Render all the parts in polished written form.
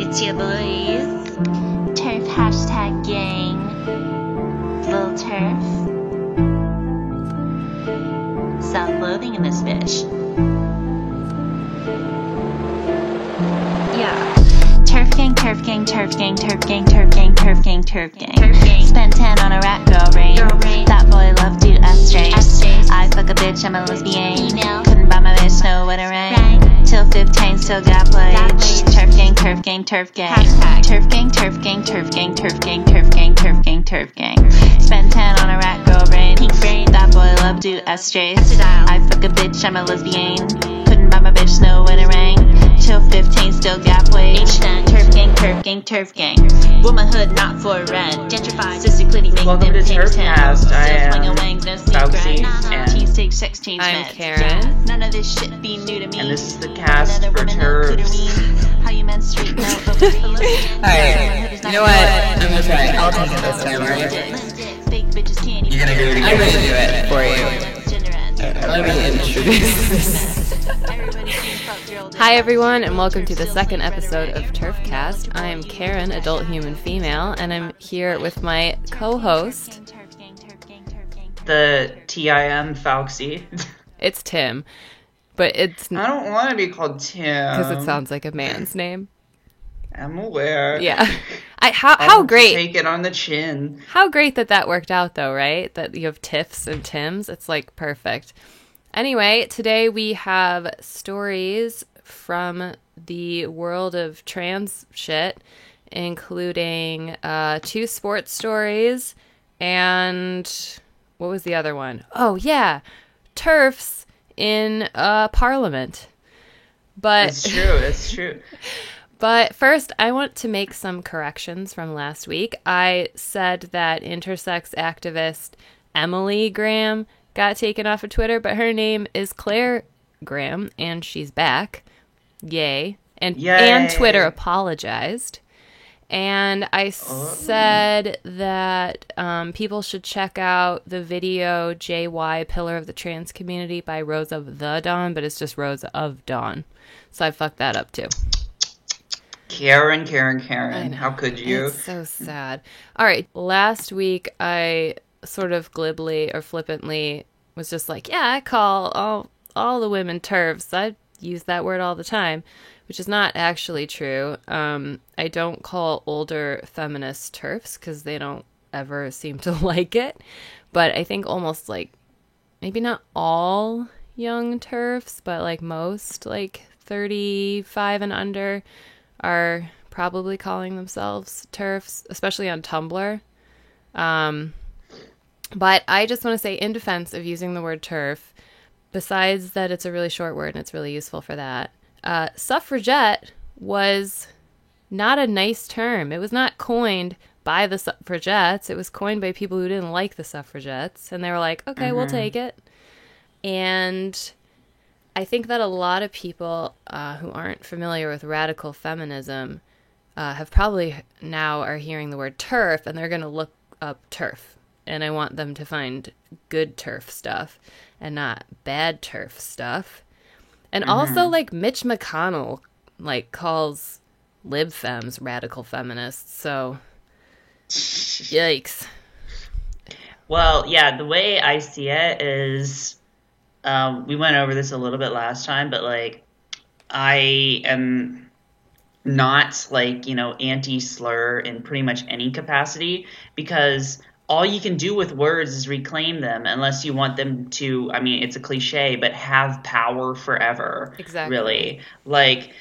It's your boys. Turf hashtag gang. Lil Turf. Self-loathing in this bitch. Yeah. Turf gang, turf gang, turf gang, turf gang, turf gang, turf gang, turf gang. Spend 10 on a rat girl rain. That boy love do S-Jays. I fuck a bitch, I'm a lesbian. Couldn't buy my bitch, no what it rain. Till 15, still got pledge. Turf gang, turf gang, turf gang. Turf gang, turf gang, turf gang, turf gang, turf gang, turf gang, turf gang. Spend 10 on a rat girl rain. That boy love do S-Jays. I fuck a bitch, I'm a lesbian. Couldn't buy my bitch, no what it rain. Till 15, still got wage. Turf gang, turf gang, turf gang. Womanhood not for rent. Gentrified, sissy clitty, make Welcome them to pay 10. Turfcast. I am Fauci, and Teens take 16 I'm meds. Karen. None of this shit be new to me. And this is the cast Another for woman, no Turfs. clitoris. How you menstruate, no Alright, you know what? I'm gonna try it. I'll take it this time, alright? Fake bitches can't even. You're gonna do it again. I'm gonna do it for you. Let me introduce this. Hi everyone, and welcome to the second episode of Turfcast. I am Karen, adult human female, and I'm here with my co-host. The TIM Fauci. It's Tim, but it's I don't want to be called Tim. because it sounds like a man's name. I'm aware. Yeah. I'll How great. Take it on the chin. How great that worked out, though, right? That you have Tiffs and Tims. It's like perfect. Anyway, today we have stories from the world of trans shit, including 2 sports stories and what was the other one? Oh, yeah. TERFs in Parliament. But It's true. But first, I want to make some corrections from last week. I said that intersex activist Emily Graham got taken off of Twitter, but her name is Claire Graham, and she's back. Yay. And Twitter apologized. And I said that people should check out the video JY, Pillar of the Trans Community by Rose of the Dawn, but it's just Rose of Dawn. So I fucked that up too. Karen. How could you? It's so sad. All right. Last week, I sort of glibly or flippantly was just like, yeah, I call all the women TERFs. I use that word all the time, which is not actually true. I don't call older feminists TERFs because they don't ever seem to like it. But I think almost like, maybe not all young TERFs, but like most, like 35 and under are probably calling themselves TERFs, especially on Tumblr. But I just want to say, in defense of using the word TERF, besides that it's a really short word and it's really useful for that, suffragette was not a nice term. It was not coined by the suffragettes. It was coined by people who didn't like the suffragettes. And they were like, okay, we'll take it. And I think that a lot of people who aren't familiar with radical feminism have probably now are hearing the word TERF, and they're going to look up TERF. And I want them to find good TERF stuff and not bad TERF stuff. And also, like, Mitch McConnell, like, calls lib fems radical feminists. So, yikes. Well, yeah, the way I see it is, we went over this a little bit last time, but, like, I am not, like, anti-slur in pretty much any capacity, because all you can do with words is reclaim them unless you want them to, I mean, it's a cliche, but have power forever. Exactly. Really. Like,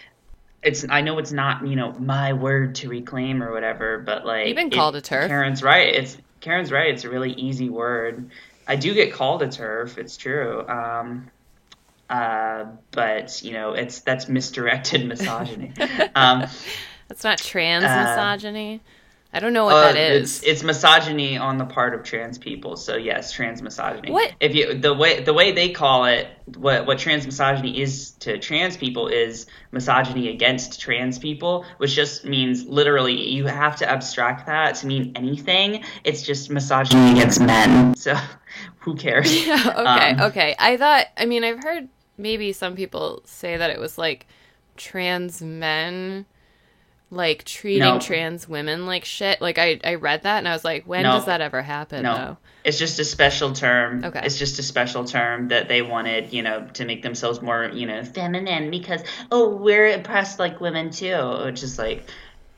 I know it's not, my word to reclaim or whatever, but like. You've been called a TERF. Karen's right. It's a really easy word. I do get called a TERF. It's true. But that's misdirected misogyny. That's not trans misogyny. I don't know what that is. It's misogyny on the part of trans people. So yes, trans misogyny. What? If you the way they call it, what trans misogyny is to trans people is misogyny against trans people, which just means literally you have to abstract that to mean anything. It's just misogyny against men. So who cares? Yeah, okay. I've heard maybe some people say that it was like trans men like treating Nope. trans women like shit. Like I read that and I was like, when Nope. does that ever happen No, though? it's just a special term. Okay. It's just a special term that they wanted, to make themselves more, feminine because, oh, we're oppressed like women too. Which is like,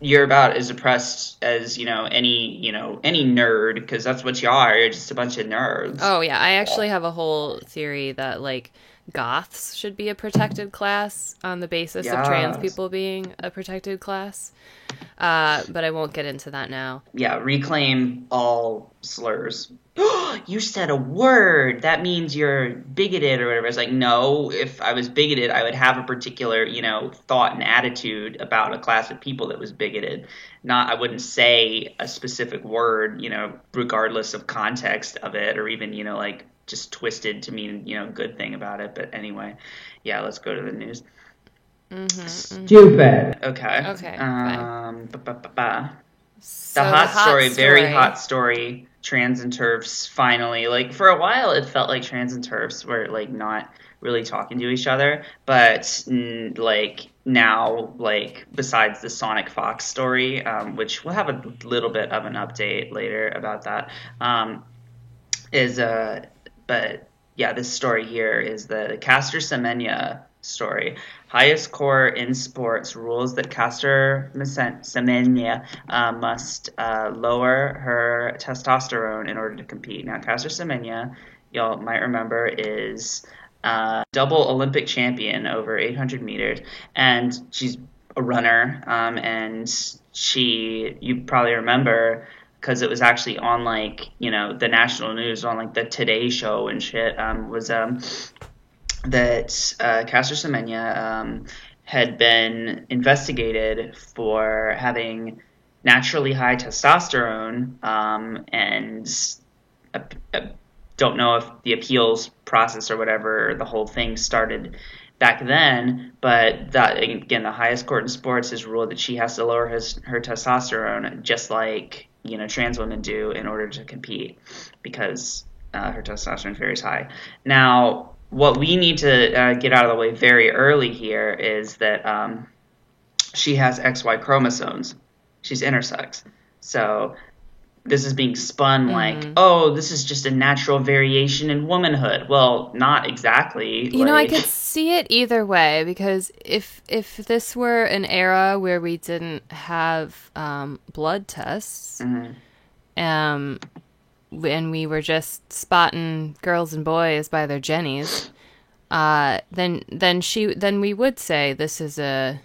you're about as oppressed as, any nerd, because that's what you are. You're just a bunch of nerds. Oh yeah, I actually have a whole theory that like goths should be a protected class on the basis of trans Yes. people being a protected class. But I won't get into that now. Yeah, reclaim all slurs. You said a word. That means you're bigoted or whatever. It's like, no, if I was bigoted, I would have a particular, thought and attitude about a class of people that was bigoted. I wouldn't say a specific word, regardless of context of it, or even, like just twisted to mean, good thing about it. But anyway, yeah, let's go to the news. Stupid. Okay. Okay, The hot story, very hot story. Trans and TERFs finally, like for a while, it felt like trans and TERFs were like not really talking to each other, but like now, like besides the Sonic Fox story, which we'll have a little bit of an update later about that, but yeah, this story here is the Caster Semenya story. Highest court in sports rules that Caster Semenya must lower her testosterone in order to compete. Now, Caster Semenya, y'all might remember, is double Olympic champion over 800 meters, and she's a runner, and you probably remember, because it was actually on like, the national news, on like the Today Show and shit, was that Caster Semenya had been investigated for having naturally high testosterone, and don't know if the appeals process or whatever, the whole thing started back then, but that, again, the highest court in sports has ruled that she has to lower her testosterone just like, trans women do in order to compete, because her testosterone is very high. Now, what we need to get out of the way very early here is that she has XY chromosomes. She's intersex. So this is being spun like, oh, this is just a natural variation in womanhood. Well, not exactly. I could see it either way, because if this were an era where we didn't have blood tests, and we were just spotting girls and boys by their jennies, then we would say this is a,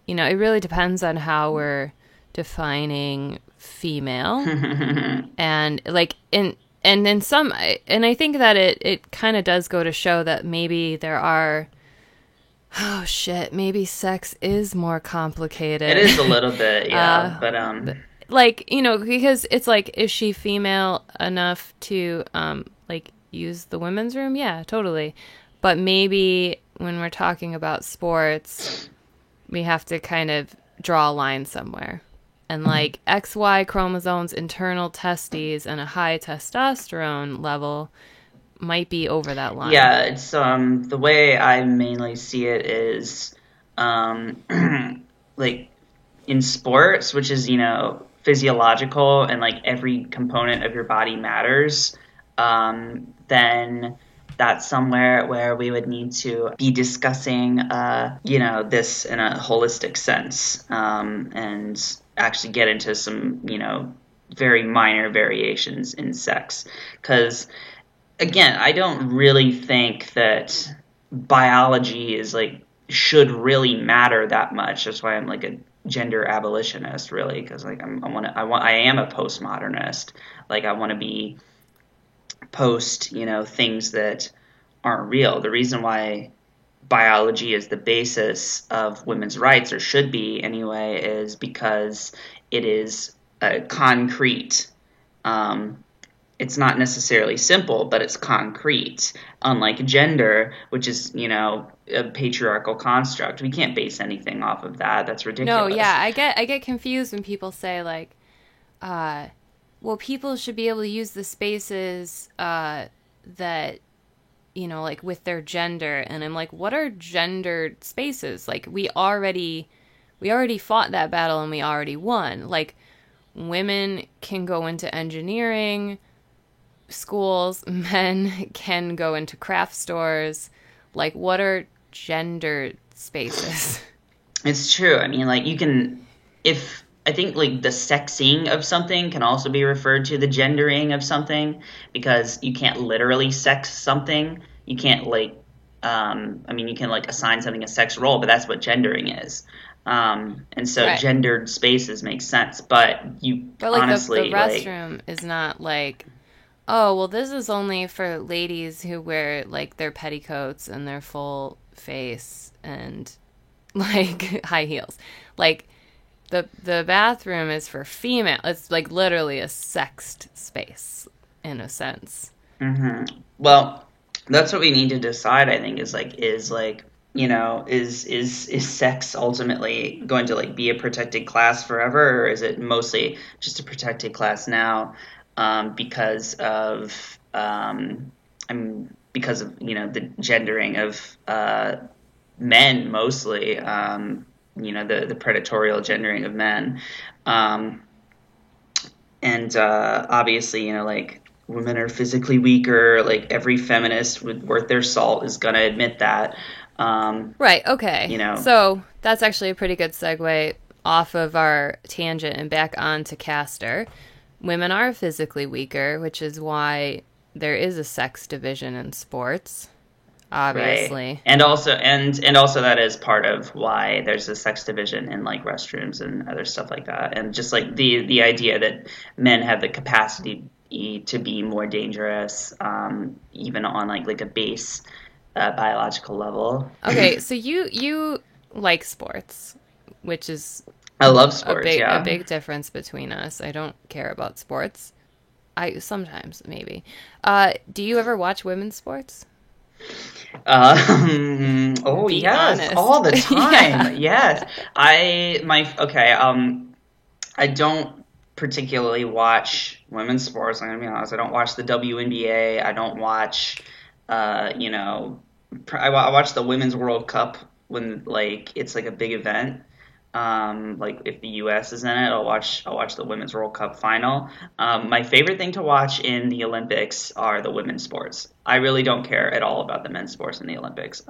it really depends on how we're defining female, and like and I think that it kind of does go to show that maybe there are, maybe sex is more complicated. It is a little bit, yeah, but like, because it's like, is she female enough to like use the women's room? Yeah, totally. But maybe when we're talking about sports, we have to kind of draw a line somewhere. And like XY chromosomes, internal testes, and a high testosterone level might be over that line. Yeah, it's the way I mainly see it is like in sports, which is, physiological and like every component of your body matters, then that's somewhere where we would need to be discussing, this in a holistic sense, and actually get into some, very minor variations in sex. Because, again, I don't really think that biology is like, should really matter that much. That's why I'm like a gender abolitionist, really, because like I am a postmodernist. Like I want to be post, things that aren't real. The reason why biology is the basis of women's rights, or should be anyway, is because it is concrete. It's not necessarily simple, but it's concrete. Unlike gender, which is, a patriarchal construct. We can't base anything off of that. That's ridiculous. No, yeah, I get confused when people say like, well, people should be able to use the spaces that, like with their gender, and I'm like, what are gendered spaces? Like we already we already fought that battle and we already won. Like, women can go into engineering schools, men can go into craft stores. Like, what are gender spaces? It's true. I mean, like, you can, if, I think, like, the sexing of something can also be referred to the gendering of something, because you can't literally sex something. You can't, like, I mean, you can, like, assign something a sex role, but that's what gendering is. And so Right. gendered spaces make sense, but Like, honestly, the restroom is not like, oh, well, this is only for ladies who wear, like, their petticoats and their full face and, like, high heels. Like, the bathroom is for female. It's, like, literally a sexed space, in a sense. well, that's what we need to decide, I think, is you know, is sex ultimately going to, like, be a protected class forever, or is it mostly just a protected class now, because of you know, the gendering of men mostly, you know, the predatorial gendering of men, and obviously, you know, like, women are physically weaker. Like, every feminist worth their salt is gonna admit that. Right, okay. You know. So that's actually a pretty good segue off of our tangent and back on to Castor. Women are physically weaker, which is why there is a sex division in sports, obviously. Right. And also that is part of why there's a sex division in, like, restrooms and other stuff like that. And just, like, the idea that men have the capacity to be more dangerous, even on, like a base biological level. Okay, so you like sports, which is I love sports, a big difference between us. I don't care about sports. I sometimes, maybe. Do you ever watch women's sports? Oh, Be yes, honest. all the time. Yeah. Yes. I don't particularly watch women's sports. I'm gonna be honest. I don't watch the WNBA. I don't watch, you know, I watch the Women's World Cup when, like, it's like a big event. Like, if the U.S. is in it, I'll watch the Women's World Cup final. My favorite thing to watch in the Olympics are the women's sports. I really don't care at all about the men's sports in the Olympics.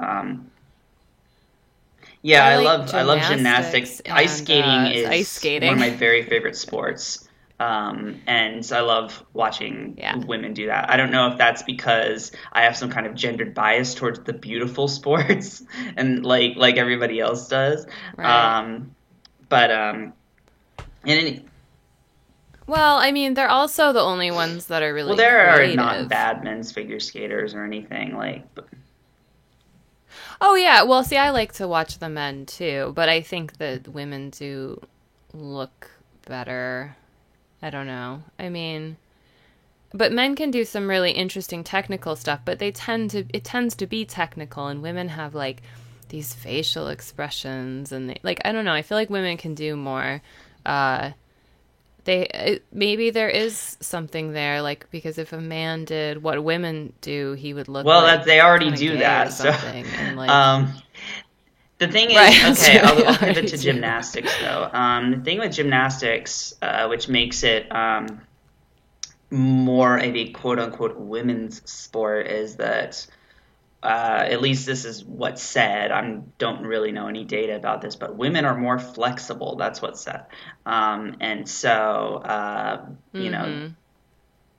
Yeah, I I love gymnastics gymnastics. Ice and, skating is ice skating. one of my very favorite sports. And I love watching women do that. I don't know if that's because I have some kind of gendered bias towards the beautiful sports, and like everybody else does. Right. Well, I mean, they're also the only ones that are really there creative. are not bad men's figure skaters or anything, like. Oh, yeah. Well, see, I like to watch the men, too. But I think that women do look better. I don't know. I mean, but men can do some really interesting technical stuff, but it tends to be technical, and women have, like, these facial expressions, and like, I don't know. I feel like women can do more. Maybe there is something there, like, because if a man did what women do, he would look like they already kinda do gay that. or So, something, and, like, the thing is, Right, okay, that's I'll right, pivot already to do. gymnastics though. The thing with gymnastics, which makes it more of a quote unquote women's sport, is that at least this is what's said. I don't really know any data about this, but women are more flexible. That's what's said. And so, you know,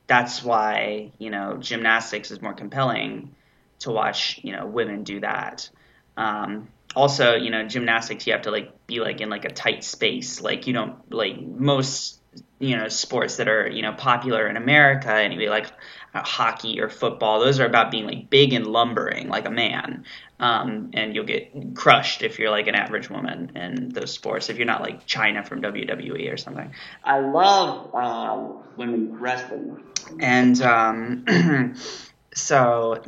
that's why, you know, gymnastics is more compelling to watch, you know, women do that. Also, you know, gymnastics, you have to, like, be, like, in, like, a tight space. Like, you don't, like, most, you know, sports that are, you know, popular in America, anyway, like hockey or football, those are about being, like, big and lumbering like a man. And you'll get crushed if you're, like, an average woman in those sports, if you're not, like, China from WWE or something. I love women wrestling. And so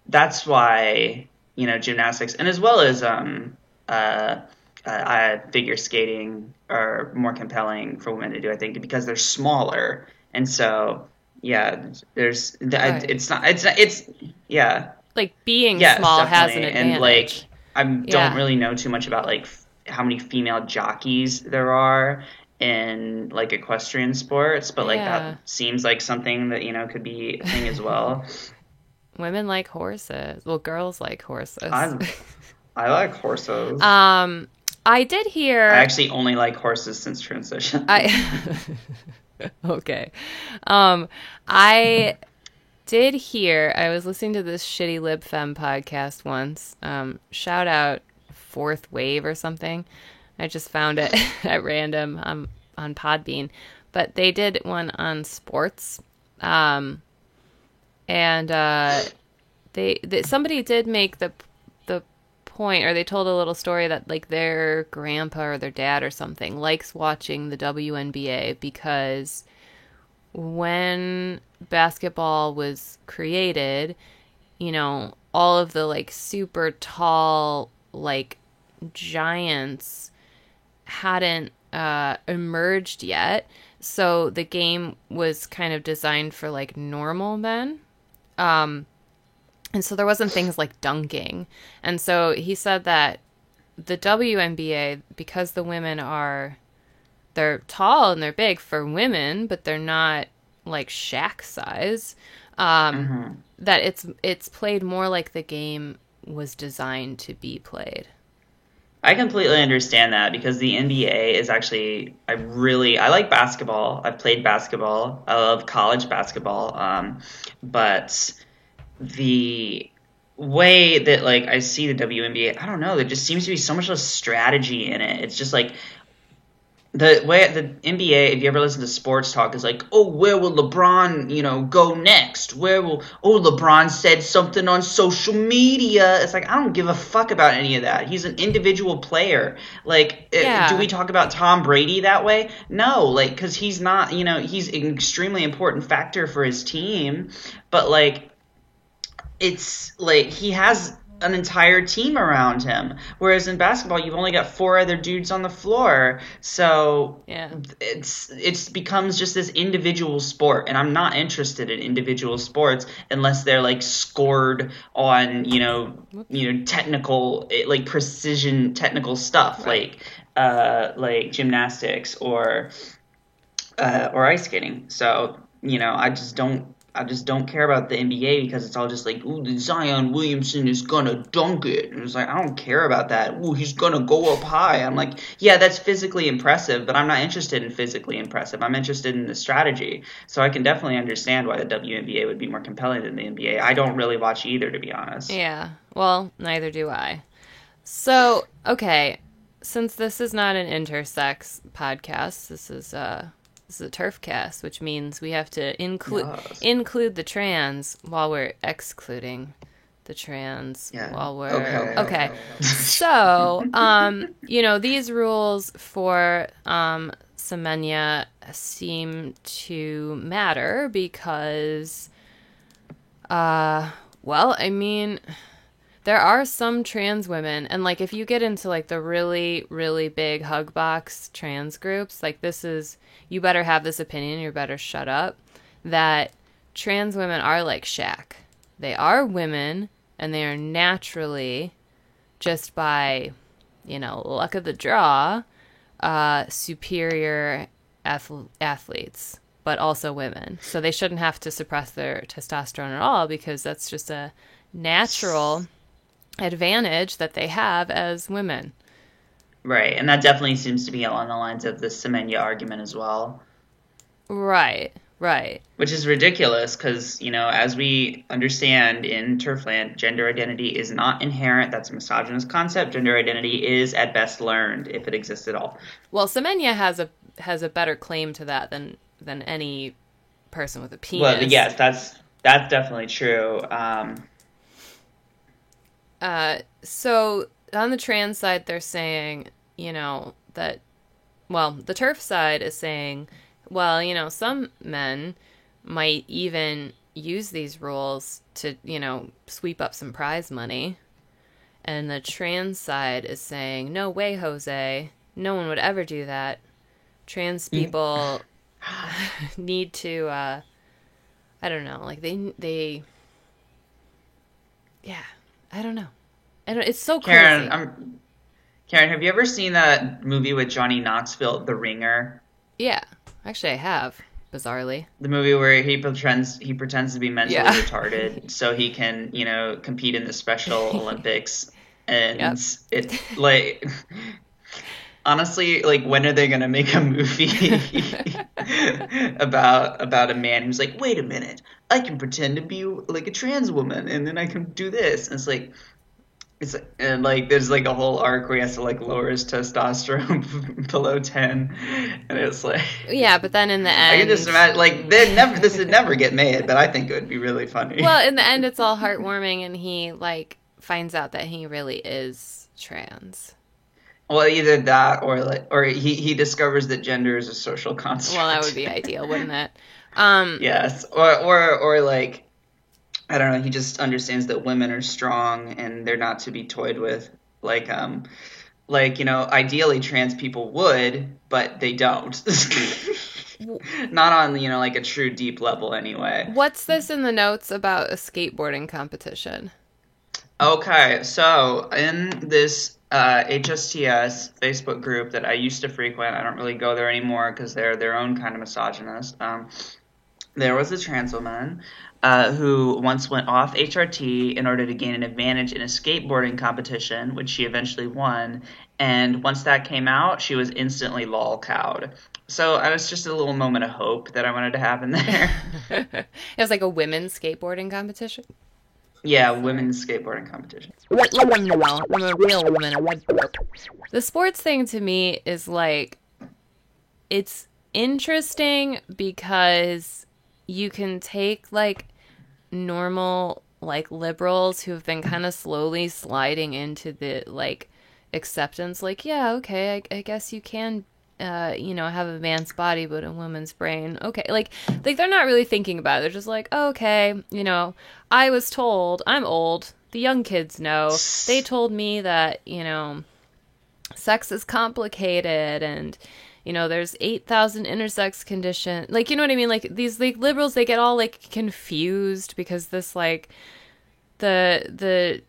that's why, you know, gymnastics, and as well as figure skating, are more compelling for women to do, I think, because they're smaller, and so there's Right. it's like, being yes, small has an definitely. advantage. And, like, I Yeah. don't really know too much about, like, how many female jockeys there are in like equestrian sports, but like Yeah. that seems like something that, could be a thing as well. Women like horses. Well, girls like horses. I like horses. I did hear. I actually only like horses since transition. Okay. I did hear. I was listening to this shitty LibFem podcast once. Shout out Fourth Wave or something. I just found it at random on Podbean, but they did one on sports. And they somebody did make the point, or they told a little story that like their grandpa or their dad or something likes watching the WNBA because when basketball was created, all of the like super tall like giants hadn't emerged yet. So the game was kind of designed for like normal men. And so there wasn't things like dunking. And so he said that the WNBA, because the women they're tall and they're big for women, but they're not like Shaq size, that it's played more like the game was designed to be played. I completely understand that because the NBA is actually, I like basketball. I've played basketball. I love college basketball. But the way that like I see the WNBA, I don't know, there just seems to be so much less strategy in it. It's just like the way the NBA, if you ever listen to sports talk, is like, oh, where will LeBron, go next? LeBron said something on social media. It's like, I don't give a fuck about any of that. He's an individual player. Like, do we talk about Tom Brady that way? No, like, because he's not, he's an extremely important factor for his team. But, like, it's like he has an entire team around him, whereas in basketball you've only got 4 other dudes on the floor, so it's becomes just this individual sport, and I'm not interested in individual sports unless they're like scored on technical, like precision technical stuff, right. like gymnastics or ice skating. So I just don't care about the NBA because it's all just like, ooh, Zion Williamson is gonna dunk it. And it's like, I don't care about that. Ooh, he's gonna go up high. I'm like, yeah, that's physically impressive, but I'm not interested in physically impressive. I'm interested in the strategy. So I can definitely understand why the WNBA would be more compelling than the NBA. I don't really watch either, to be honest. Yeah, well, neither do I. So, okay, since this is not an intersex podcast, this is a TERFcast, which means we have to include the trans while we're excluding the trans while we're okay. So, these rules for Semenya seem to matter because, there are some trans women, and like if you get into like the really, really big hug box trans groups, like you better have this opinion, you better shut up, that trans women are like Shaq. They are women, and they are naturally, just by, luck of the draw, superior athletes, but also women. So they shouldn't have to suppress their testosterone at all because that's just a natural advantage that they have as women. Right, and that definitely seems to be along the lines of the Semenya argument as well. Right. Which is ridiculous because, as we understand in Turfland, gender identity is not inherent. That's a misogynist concept. Gender identity is at best learned, if it exists at all. Well, Semenya has a better claim to that than any person with a penis. Well, yes, that's definitely true. So on the trans side, they're saying, that, the TERF side is saying, some men might even use these rules to, sweep up some prize money. And the trans side is saying, no way, Jose. No one would ever do that. Trans people need to, I don't know, like they yeah, I don't know. It's so crazy. Karen, have you ever seen that movie with Johnny Knoxville, The Ringer? Yeah, actually, I have. Bizarrely, The movie where he pretends to be mentally Yeah. retarded so he can, compete in the Special Olympics. And Yep. it like honestly, like when are they gonna make a movie about a man who's like, wait a minute, I can pretend to be like a trans woman and then I can do this. And and like there's like a whole arc where he has to like lower his testosterone below 10, and it's like yeah. But then in the end, I can just imagine like this would never get made, but I think it would be really funny. well, in the end, it's all heartwarming, and he like finds out that he really is trans. Well, either that or he discovers that gender is a social construct. Well, that would be ideal, wouldn't it? Yes, or like I don't know. He just understands that women are strong and they're not to be toyed with. Like ideally trans people would, but they don't. Not on like a true deep level anyway. What's this in the notes about a skateboarding competition? Okay, so in this HSTS Facebook group that I used to frequent, I don't really go there anymore because they're their own kind of misogynist. There was a trans woman who once went off HRT in order to gain an advantage in a skateboarding competition, which she eventually won. And once that came out, she was instantly lol-cowed. So it was just a little moment of hope that I wanted to happen there. It was like a women's skateboarding competition. Yeah, women's skateboarding competition. The sports thing to me is like, it's interesting because you can take like normal like liberals who have been kind of slowly sliding into the like acceptance, like, yeah, okay, I guess you can have a man's body but a woman's brain. Okay, like they're not really thinking about it. They're just like, oh, okay, I was told, I'm old, the young kids know. They told me that, sex is complicated and there's 8,000 intersex condition. Like, you know what I mean? Like these like liberals, they get all like confused because this like the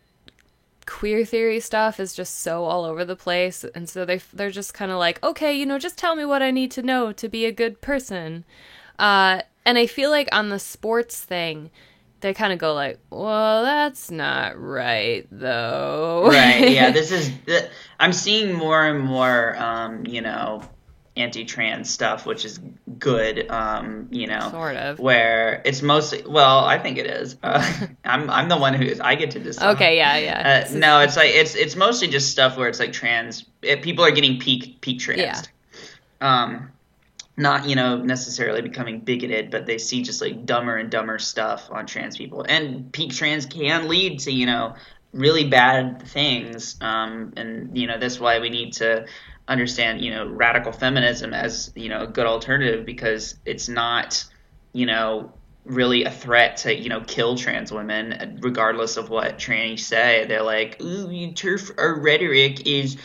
queer theory stuff is just so all over the place, and so they're just kind of like, okay, just tell me what I need to know to be a good person. And I feel like on the sports thing, they kind of go like, well, that's not right though. Right. Yeah. I'm seeing more and more, anti-trans stuff, which is good, Sort of. where it's mostly, well, I think it is. I'm the one I get to decide. Okay, yeah. No, it's like it's mostly just stuff where it's like people are getting peak trans. Yeah. Not necessarily becoming bigoted, but they see just like dumber and dumber stuff on trans people, and peak trans can lead to really bad things, and that's why we need to understand radical feminism as a good alternative, because it's not really a threat to kill trans women regardless of what trannies say. They're like, ooh, our rhetoric is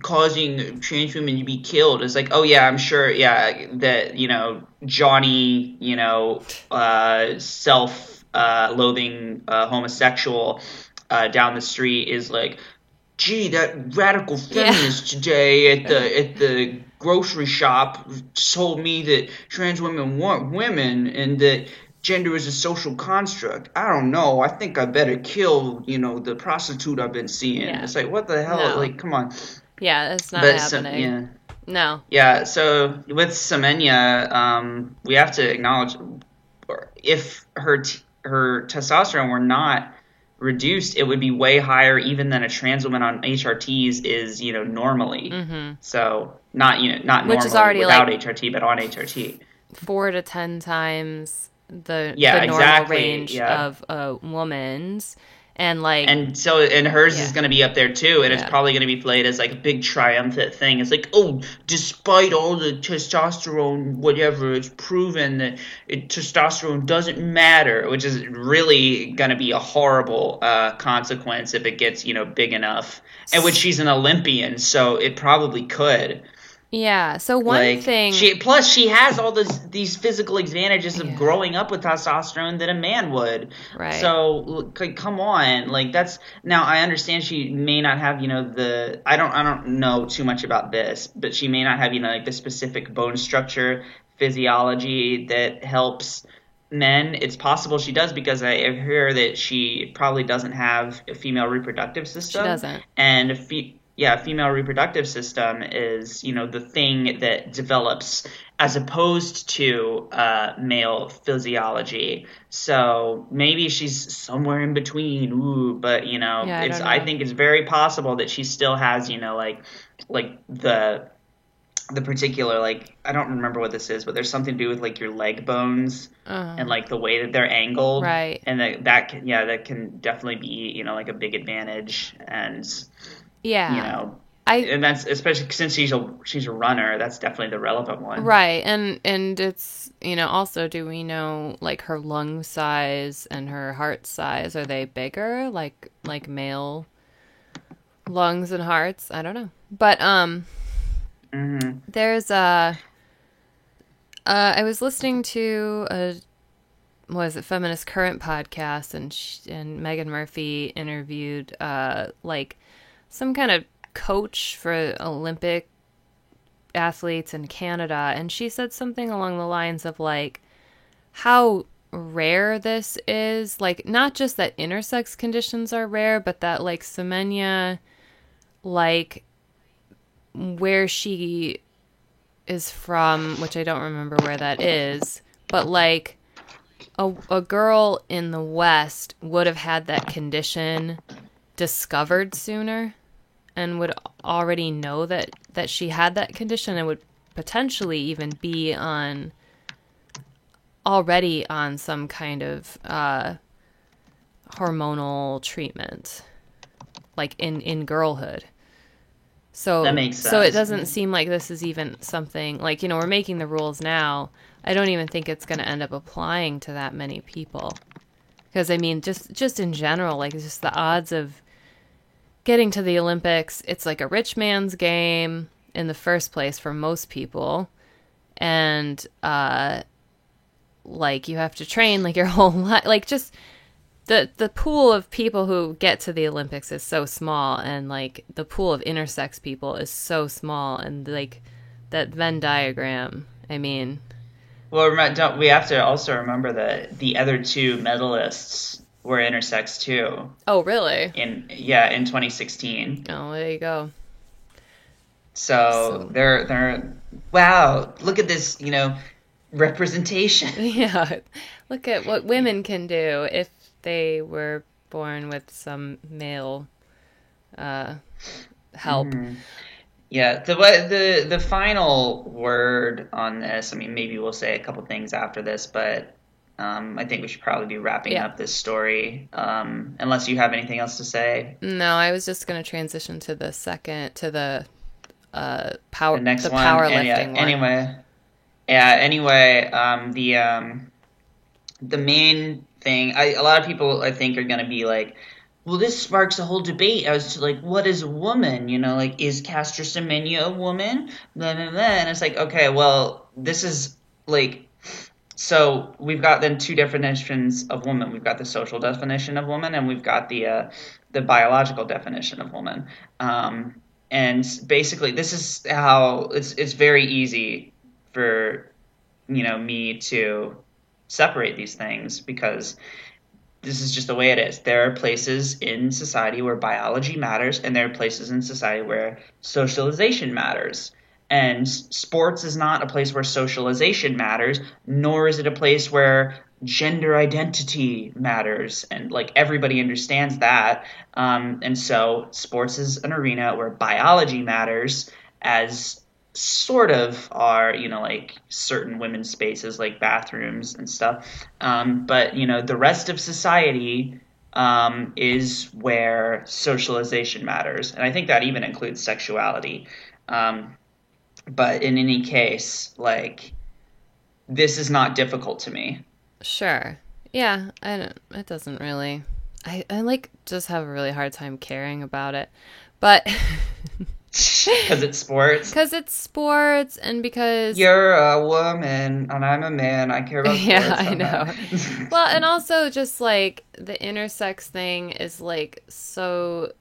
causing trans women to be killed. It's like, oh yeah, I'm sure, yeah, that Johnny self loathing homosexual down the street is like, gee, that radical feminist today at the grocery shop told me that trans women want women and that gender is a social construct. I don't know. I think I better kill, the prostitute I've been seeing. Yeah. It's like, what the hell? No. Like, come on. Yeah, it's not happening. Yeah. No. Yeah, so with Semenya, we have to acknowledge, if her testosterone were not reduced, it would be way higher even than a trans woman on HRTs is, normally. Mm-hmm. So not normally which is already without like HRT, but on HRT. 4 to 10 times the normal exactly. range of a woman's. And hers is going to be up there too, and it's probably going to be played as like a big triumphant thing. It's like, oh, despite all the testosterone, whatever, it's proven that testosterone doesn't matter, which is really going to be a horrible consequence if it gets big enough. And which she's an Olympian, so it probably could. Yeah. So one thing, she has all these physical advantages of growing up with testosterone that a man would. Right. So come on, like that's now I understand she may not have I don't know too much about this, but she may not have like the specific bone structure physiology that helps men. It's possible she does because I hear that she probably doesn't have a female reproductive system. She doesn't. And female reproductive system is, the thing that develops as opposed to male physiology. So maybe she's somewhere in between. Ooh, but I think it's very possible that she still has, like the particular, like, I don't remember what this is, but there's something to do with like your leg bones and like the way that they're angled, right? And that can definitely be like a big advantage. And and that's especially since she's a runner, that's definitely the relevant one, right? And it's also, do we know like her lung size and her heart size, are they bigger like male lungs and hearts? I don't know, but there's I was listening to Feminist Current podcast, and Megan Murphy interviewed like some kind of coach for Olympic athletes in Canada, and she said something along the lines of like how rare this is, like not just that intersex conditions are rare, but that like Semenya, like where she is from, which I don't remember where that is, but like a girl in the West would have had that condition discovered sooner and would already know that she had that condition and would potentially even be already on some kind of hormonal treatment, like in girlhood. So that makes sense. So it doesn't seem like this is even something like, we're making the rules now. I don't even think it's going to end up applying to that many people. Because I mean, just in general, like just the odds of getting to the Olympics, it's like a rich man's game in the first place for most people. And like you have to train like your whole life, like just the pool of people who get to the Olympics is so small, and like the pool of intersex people is so small, and like that Venn diagram, I mean. Well, we have to also remember that the other two medalists were intersex too. Oh, really? In 2016. Oh, there you go. So they're wow, look at this, representation. Yeah. Look at what women can do if they were born with some male help. Mm-hmm. Yeah, the final word on this, I mean, maybe we'll say a couple things after this, but I think we should probably be wrapping up this story, unless you have anything else to say. No, I was just going to transition to the power, the next the one. powerlifting one. Anyway, the main thing, a lot of people I think are going to be like, well, this sparks a whole debate as to like, what is a woman? Like, is Caster Semenya a woman? Blah, blah, blah. And it's like, okay, well, this is like, so we've got then two definitions of woman. We've got the social definition of woman, and we've got the biological definition of woman. And basically, this is how it's very easy for me to separate these things, because this is just the way it is. There are places in society where biology matters, and there are places in society where socialization matters. And sports is not a place where socialization matters, nor is it a place where gender identity matters. And like everybody understands that. And so sports is an arena where biology matters, as sort of are, like certain women's spaces like bathrooms and stuff. But, the rest of society is where socialization matters. And I think that even includes sexuality. But in any case, like, this is not difficult to me. Sure. Yeah, it doesn't really. I like just have a really hard time caring about it. But Because it's sports. Because it's sports, and because You're a woman and I'm a man. I care about sports. yeah, I know. Well, and also just like the intersex thing is like so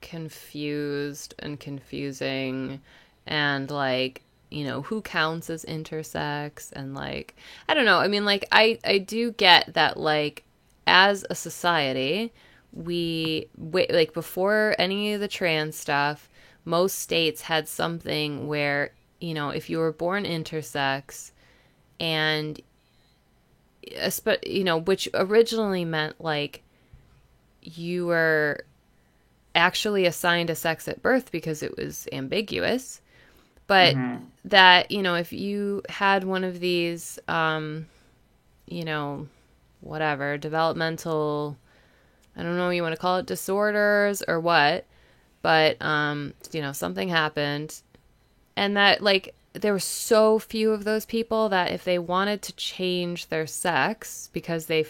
confused and confusing, and like, you know, who counts as intersex, and like, I don't know. I mean, like, I do get that, like, as a society, like, before any of the trans stuff, most states had something where, you know, if you were born intersex, and you know, which originally meant like you were actually assigned a sex at birth because it was ambiguous, but that, you know, if you had one of these you know, whatever developmental, I don't know what you want to call it, disorders or what, but you know, something happened, and that, like, there were so few of those people that if they wanted to change their sex because they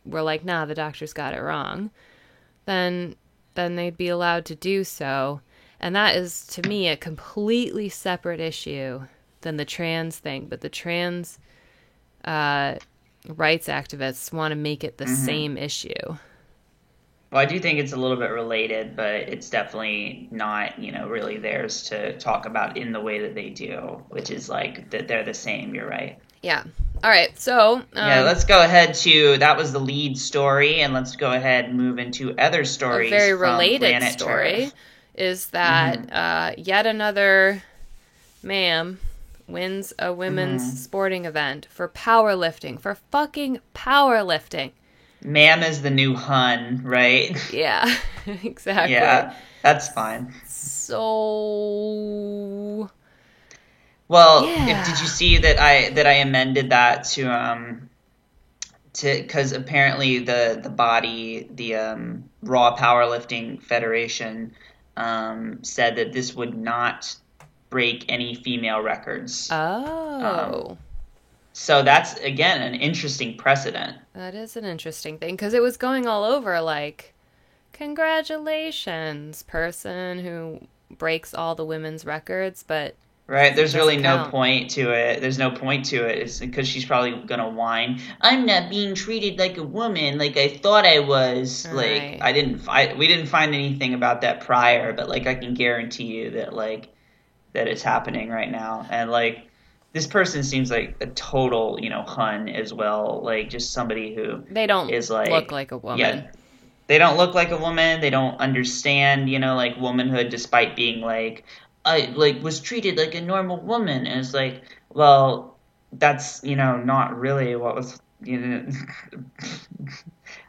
were like, nah, the doctors got it wrong, then they'd be allowed to do so. And that is, to me, a completely separate issue than the trans thing. But the trans rights activists want to make it the same issue. Well, I do think it's a little bit related, but it's definitely not, you know, really theirs to talk about in the way that they do, which is like that they're the same. You're right. Yeah. All right. So yeah, let's go ahead to, that was the lead story, and let's go ahead and move into other stories. A very from related Planet story Turf. is that yet another ma'am wins a women's sporting event for powerlifting, for fucking powerlifting. Ma'am is the new hun, right? Yeah, exactly. Yeah, that's fine. So, well, yeah. Did you see that I amended that to because apparently the body, the Raw Powerlifting Federation said that this would not break any female records. Oh. So that's, again, an interesting precedent. That is an interesting thing, because it was going all over like, congratulations, person who breaks all the women's records, but... Right, there's really no point to it. There's no point to it. It's because she's probably going to whine, I'm not being treated like a woman like I thought I was. Right. Like, we didn't find anything about that prior, but, like, I can guarantee you that, like, that it's happening right now. And, like, this person seems like a total, you know, hun as well. Like, just somebody who they don't is like, look like a woman. Yeah, they don't look like a woman. They don't understand, you know, like, womanhood, despite being like, I, like, was treated like a normal woman. And it's like, well, that's, you know, not really what was, you know,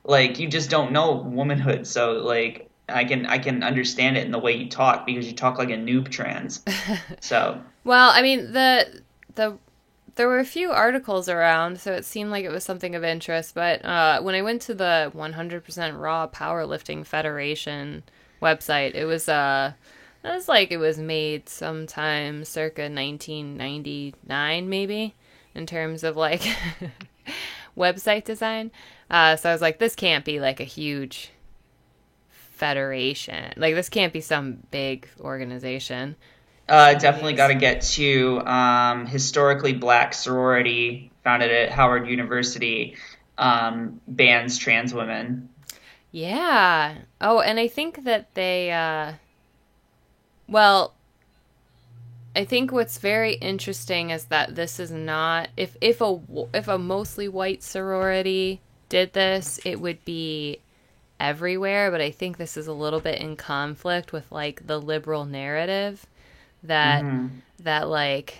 like, you just don't know womanhood. So, like, I can understand it in the way you talk, because you talk like a noob trans. So, well, I mean, there were a few articles around, so it seemed like it was something of interest. But when I went to the 100% Raw Powerlifting Federation website, it was like it was made sometime circa 1999, maybe, in terms of like website design. So I was like, this can't be like a huge federation. Like, this can't be some big organization. Definitely got to get to historically black sorority founded at Howard University bans trans women. Yeah. Oh, and I think that they, well, I think what's very interesting is that this is not, if a mostly white sorority did this, it would be everywhere, but I think this is a little bit in conflict with like the liberal narrative that like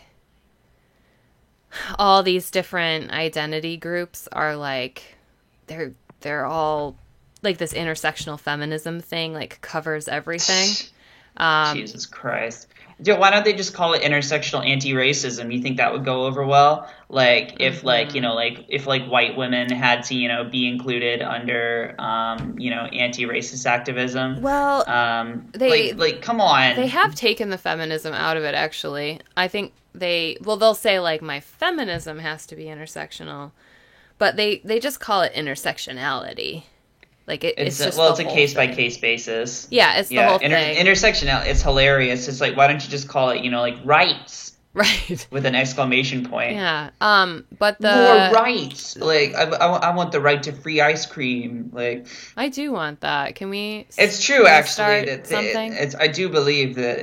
all these different identity groups are like, they're all like, this intersectional feminism thing like covers everything. Jesus Christ. Dude, why don't they just call it intersectional anti-racism? You think that would go over well? Like, if, like, you know, like, if, like, white women had to, you know, be included under, you know, anti-racist activism. Well, like, come on. They have taken the feminism out of it, actually. I think they'll say, like, my feminism has to be intersectional, but they just call it intersectionality. Like it's just well, the it's a whole case by thing. case basis. Yeah, it's the whole thing. Intersectional. It's hilarious. It's like, why don't you just call it, like rights Right. with an exclamation point? Yeah. But More rights. Like I want the right to free ice cream. Like I do want that. Can we? it's true, actually. That something. I do believe that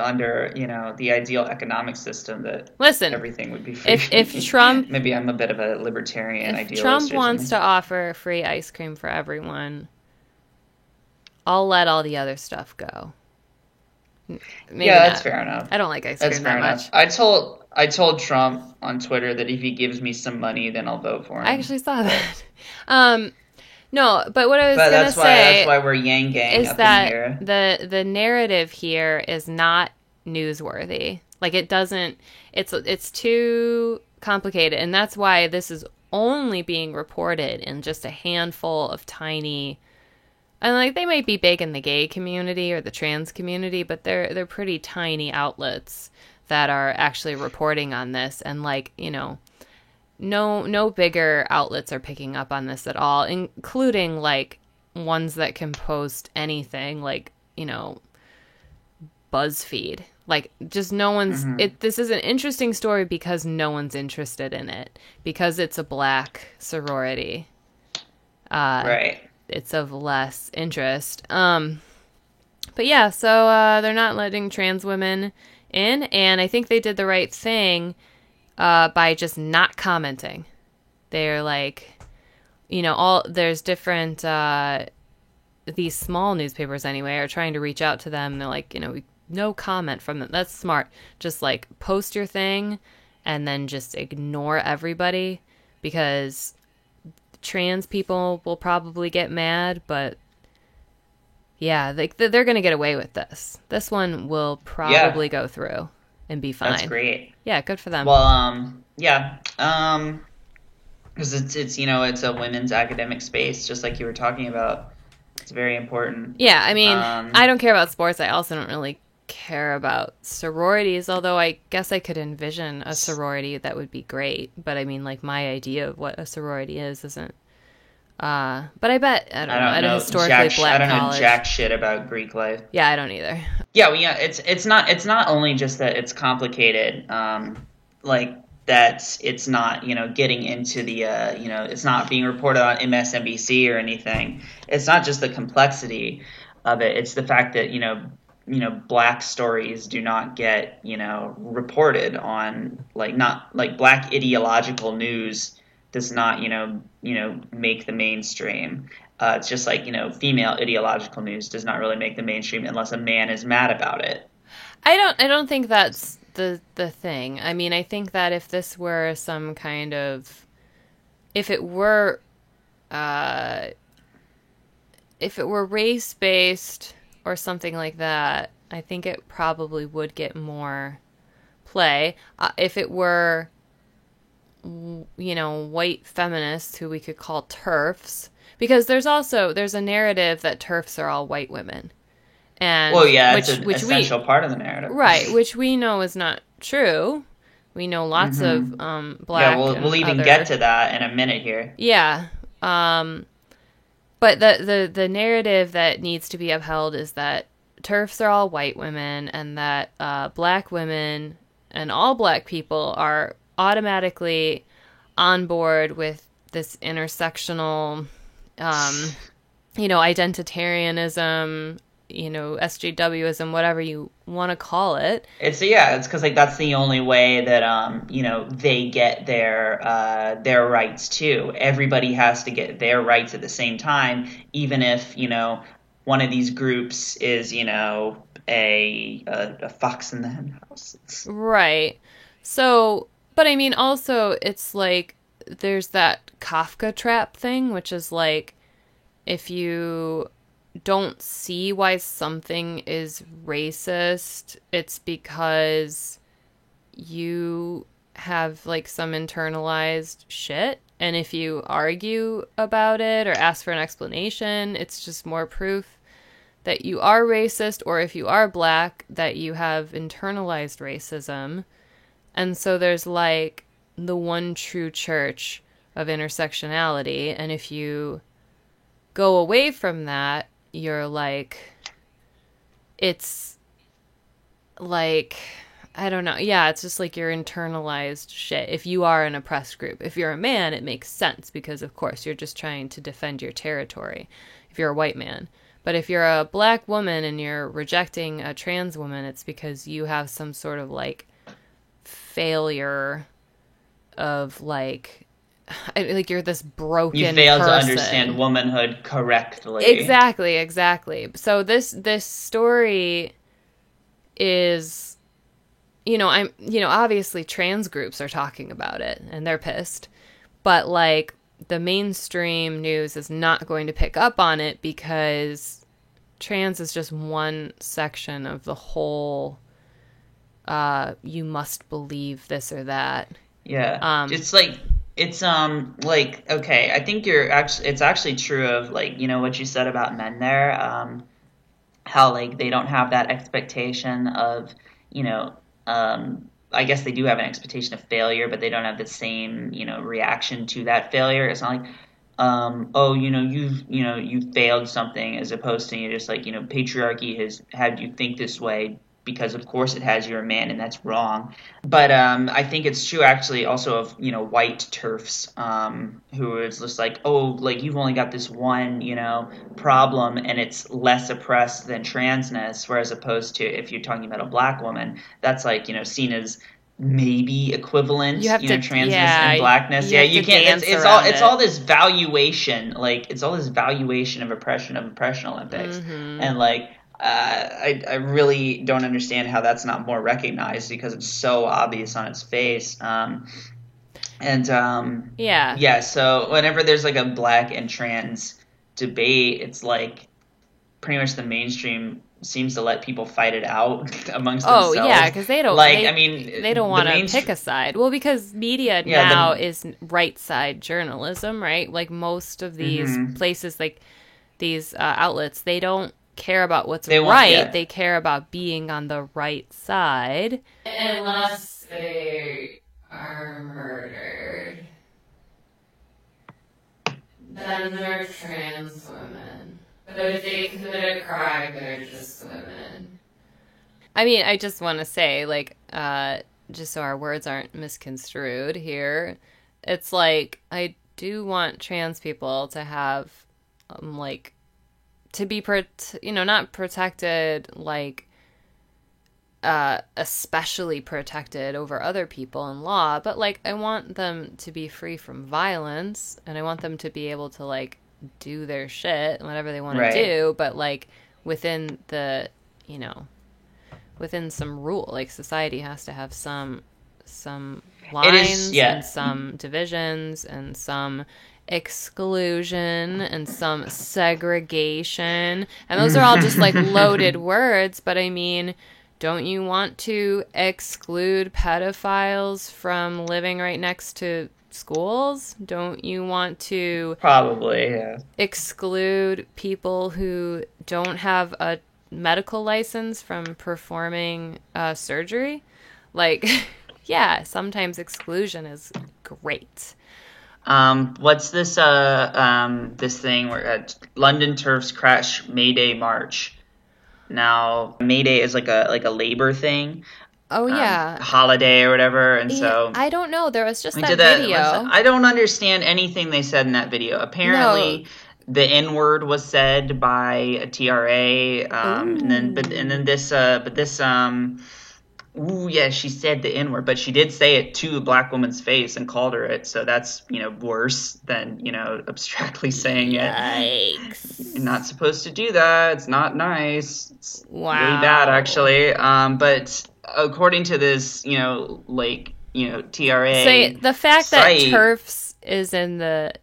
under the ideal economic system that Listen, everything would be free. if Trump maybe I'm a bit of a libertarian if idealist. Trump wants to offer free ice cream for everyone, I'll let all the other stuff go. Maybe yeah, that's not. fair enough. I don't like ice cream That's fair that enough. much. I told Trump on Twitter that if he gives me some money, then I'll vote for him. I actually saw that. No, but what I was going to say that's why we're Yang Gang is up that in here. the narrative here is not newsworthy. Like it doesn't. It's too complicated, and that's why this is only being reported in just a handful of tiny. And like they might be big in the gay community or the trans community, but they're pretty tiny outlets that are actually reporting on this, and like no bigger outlets are picking up on this at all, including like ones that can post anything, like BuzzFeed. Like just no one's. This is an interesting story because no one's interested in it because it's a black sorority. Right. It's of less interest. But yeah, so they're not letting trans women in, and I think they did the right thing by just not commenting. They're like, there's different, these small newspapers anyway are trying to reach out to them. They're like, no comment from them. That's smart. Just like post your thing and then just ignore everybody because trans people will probably get mad, but yeah, they're going to get away with this. This one will probably go through and be fine. That's great. Yeah, good for them. Well, yeah, because it's a women's academic space, just like you were talking about. It's very important. Yeah, I mean, I don't care about sports. I also don't really care about sororities, although I guess I could envision a sorority that would be great. But I mean, like my idea of what a sorority isn't. But I bet I don't know at a historically black I don't college. know jack shit about Greek life. Yeah, I don't either. Yeah, well, yeah. It's not only just that it's complicated. Like that it's not getting into the it's not being reported on MSNBC or anything. It's not just the complexity of it. It's the fact that black stories do not get reported on, not black ideological news does not make the mainstream. It's just like female ideological news does not really make the mainstream unless a man is mad about it. I don't think that's the thing. I mean, I think that if this were some kind of if it were race based or something like that, I think it probably would get more play. If it were, white feminists who we could call TERFs, because there's a narrative that TERFs are all white women. And it's an essential part of the narrative. Right, which we know is not true. We know lots of black. Yeah, we'll even get to that in a minute here. Yeah. But the narrative that needs to be upheld is that TERFs are all white women and that black women and all black people are automatically on board with this intersectional, identitarianism, SJWism, whatever you want to call it. It's because that's the only way that they get their rights too. Everybody has to get their rights at the same time, even if one of these groups is a fox in the henhouse. Right. So, but I mean, also it's like there's that Kafka trap thing, which is like if you don't see why something is racist, it's because you have like some internalized shit. And if you argue about it or ask for an explanation, it's just more proof that you are racist, or if you are black, that you have internalized racism. And so there's like the one true church of intersectionality. And if you go away from that, you're like, it's like, I don't know. Yeah, it's just like your internalized shit. If you are an oppressed group, if you're a man, it makes sense because, of course, you're just trying to defend your territory if you're a white man. But if you're a black woman and you're rejecting a trans woman, it's because you have some sort of like failure of like you're this broken You fail to person. understand womanhood correctly. Exactly. So this story is, obviously trans groups are talking about it and they're pissed, but like the mainstream news is not going to pick up on it because trans is just one section of the whole you must believe this or that. Yeah. Okay, I think it's actually true of like, what you said about men there, how like they don't have that expectation of, I guess they do have an expectation of failure, but they don't have the same, reaction to that failure. It's not like, you've failed something, as opposed to just like, patriarchy has had you think this way because of course it has, you're a man and that's wrong. But I think it's true actually also of, white TERFs, who is just like, oh, like you've only got this one, problem and it's less oppressed than transness, whereas opposed to if you're talking about a black woman, that's like, seen as maybe equivalent, transness and blackness. You can't, it's all this valuation, like it's all this valuation of oppression Olympics. And like, I really don't understand how that's not more recognized because it's so obvious on its face. So whenever there's like a black and trans debate, it's like pretty much the mainstream seems to let people fight it out amongst themselves. Oh yeah, because they don't they don't want to pick a side. Well, because media now is right side journalism, right? Like most of these places, like these outlets, they don't care about what's right. They care about being on the right side. Unless they are murdered. Then they're trans women. But if they commit a crime, they're just women. I mean, I just want to say, like, just so our words aren't misconstrued here, it's like, I do want trans people to have, to be, not protected, like, especially protected over other people in law, but, like, I want them to be free from violence, and I want them to be able to, like, do their shit, whatever they want to do, but, like, within the, within some rule. Like, society has to have some lines and some divisions and some exclusion and some segregation, and those are all just like loaded words, but I mean, don't you want to exclude pedophiles from living right next to schools? Don't you want to exclude people who don't have a medical license from performing surgery? Like, yeah, sometimes exclusion is great. What's this this thing where London TERFs crash May Day march? Now May Day is like a labor thing. Oh yeah, holiday or whatever, and so I don't know. There was just that video. I don't understand anything they said in that video. Apparently, the N-word was said by a TRA, and then this. She said the N-word, but she did say it to a black woman's face and called her it. So that's, worse than, abstractly saying it. You're not supposed to do that. It's not nice. It's really bad, actually. But according to this, TRA. So the fact that TERFs is in the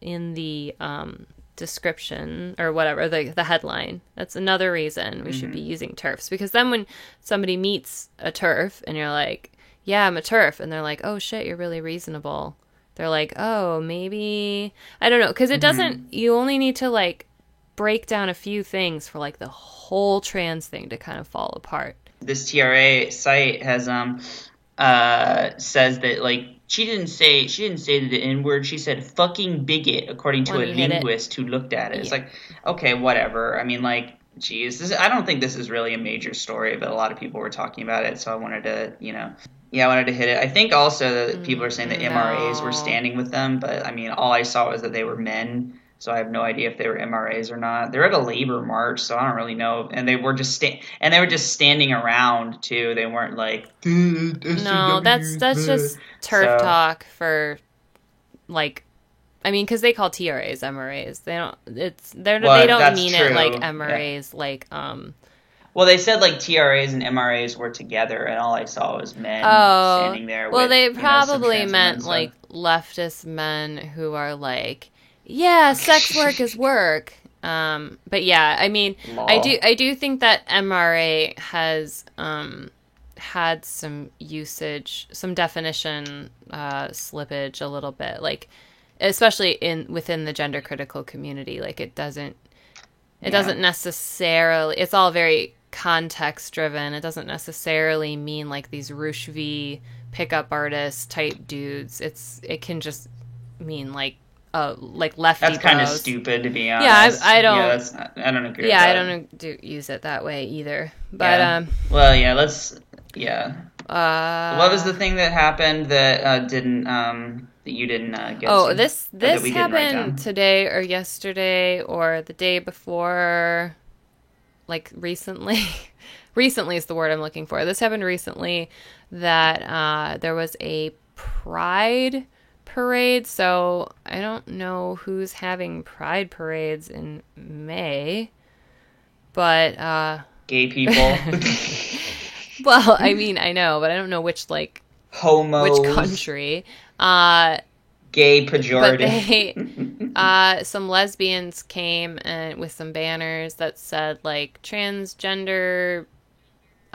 description or whatever, the headline, that's another reason we should be using TERFs, because then when somebody meets a TERF and you're like, yeah, I'm a TERF, and they're like, oh shit, you're really reasonable, they're like, oh, maybe, I don't know, because it doesn't, you only need to like break down a few things for like the whole trans thing to kind of fall apart. This TRA site has says that like she didn't say the N word. She said fucking bigot, according to When a you hit it. linguist who looked at it. It's Yeah. like, okay, whatever. I mean, like, geez, I don't think this is really a major story, but a lot of people were talking about it, so I wanted to, I wanted to hit it. I think also that people are saying that MRAs were No. standing with them, but I mean, all I saw was that they were men, so I have no idea if they were MRAs or not. They're at a labor march, so I don't really know. And they were just standing around too. They weren't like, No, that's just turf talk for, like, I mean, because they call TRAs MRAs. They don't. They don't that's mean true. it like Yeah. MRAs. Like Well, they said like TRAs and MRAs were together, and all I saw was men standing there. Well, with, they some probably trans meant women, so- like leftist men who are like, yeah, sex work is work. But yeah, I mean, I do think that MRA has had some usage, some definition slippage a little bit, like especially within the gender critical community. Like it doesn't necessarily. It's all very context driven. It doesn't necessarily mean like these Roosh V pickup artist type dudes. It can just mean like lefty. That's kind of bros. stupid, to be honest. I don't. Yeah, I don't agree. Yeah, with I that. don't use it that way either. But Well, yeah. Let's. Yeah. what What was the thing that happened that didn't that you didn't get? Oh, to? this Or that we didn't write down? happened today or yesterday or the day before, like recently. Recently is the word I'm looking for. This happened recently that there was a pride parade. So I don't know who's having pride parades in May, but Gay people, well, I mean, I know, but I don't know which homos, country. gay But pejorative. they, some lesbians came and with some banners that said like transgender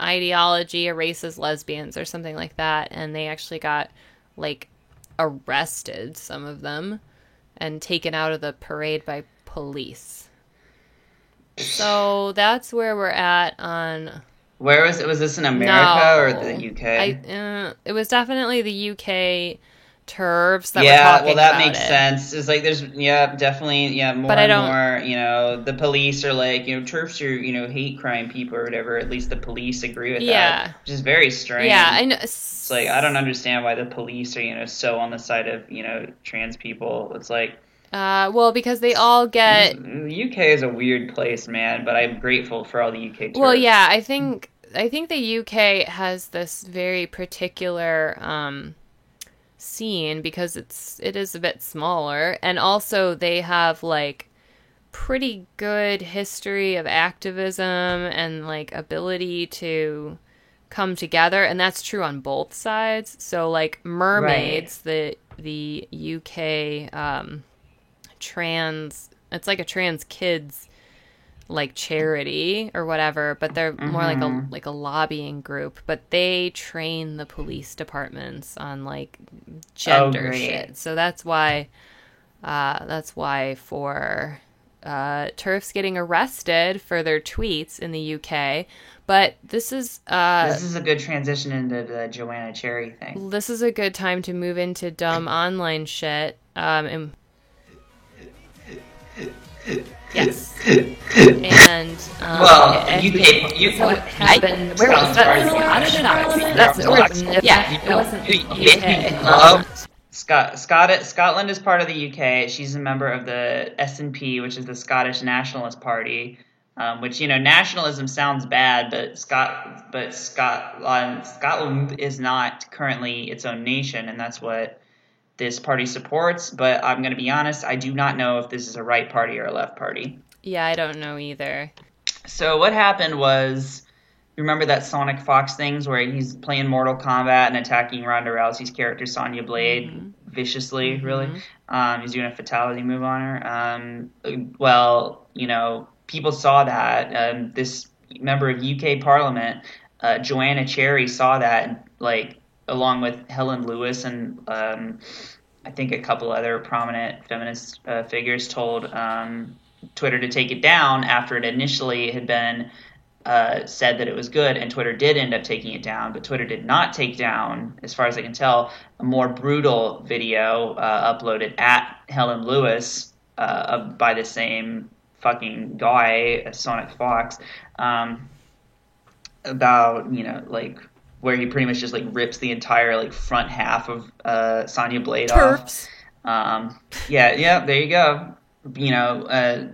ideology erases lesbians or something like that, and they actually got like arrested, some of them, and taken out of the parade by police. So that's where we're at on. Where was it? Was this in America or the UK? It was definitely the UK TERFs that were Yeah, talking well, that about makes it. sense. It's like there's, definitely, more But I and don't- more, the police are like, TERFs are, hate crime people or whatever. At least the police agree with Yeah. that, which is very strange. Yeah, I know. It's like, I don't understand why the police are, so on the side of, trans people. It's like, Well, because they all get. the UK is a weird place, man, but I'm grateful for all the UK TERFs. Well, yeah, I think the UK has this very particular scene because it is a bit smaller, and also they have like pretty good history of activism and like ability to come together, and that's true on both sides. So like Mermaids, the UK trans, it's like a trans kids like charity or whatever, but they're more like a lobbying group, but they train the police departments on like gender great. shit. So that's why for TERFs getting arrested for their tweets in the UK. But this is a good transition into the Joanna Cherry thing. this is a good time to move into dumb online shit. And yes. And Well, what happened? Where was that? Yeah, it wasn't UK. Scotland is part of the UK. She's a member of the SNP, which is the Scottish Nationalist Party. Which nationalism sounds bad, but Scotland is not currently its own nation, and that's what this party supports. But I'm going to be honest, I do not know if this is a right party or a left party. Yeah, I don't know either. So what happened was, remember that Sonic Fox things where he's playing Mortal Kombat and attacking Ronda Rousey's character Sonya Blade viciously, really? He's doing a fatality move on her. Well, people saw that. This member of UK Parliament, Joanna Cherry, saw that, and, like, along with Helen Lewis and I think a couple other prominent feminist figures, told Twitter to take it down after it initially had been said that it was good, and Twitter did end up taking it down, but Twitter did not take down, as far as I can tell, a more brutal video uploaded at Helen Lewis by the same fucking guy, Sonic Fox, about, like, where he pretty much just, like, rips the entire, like, front half of Sonya Blade Turfs. off. Yeah, there you go.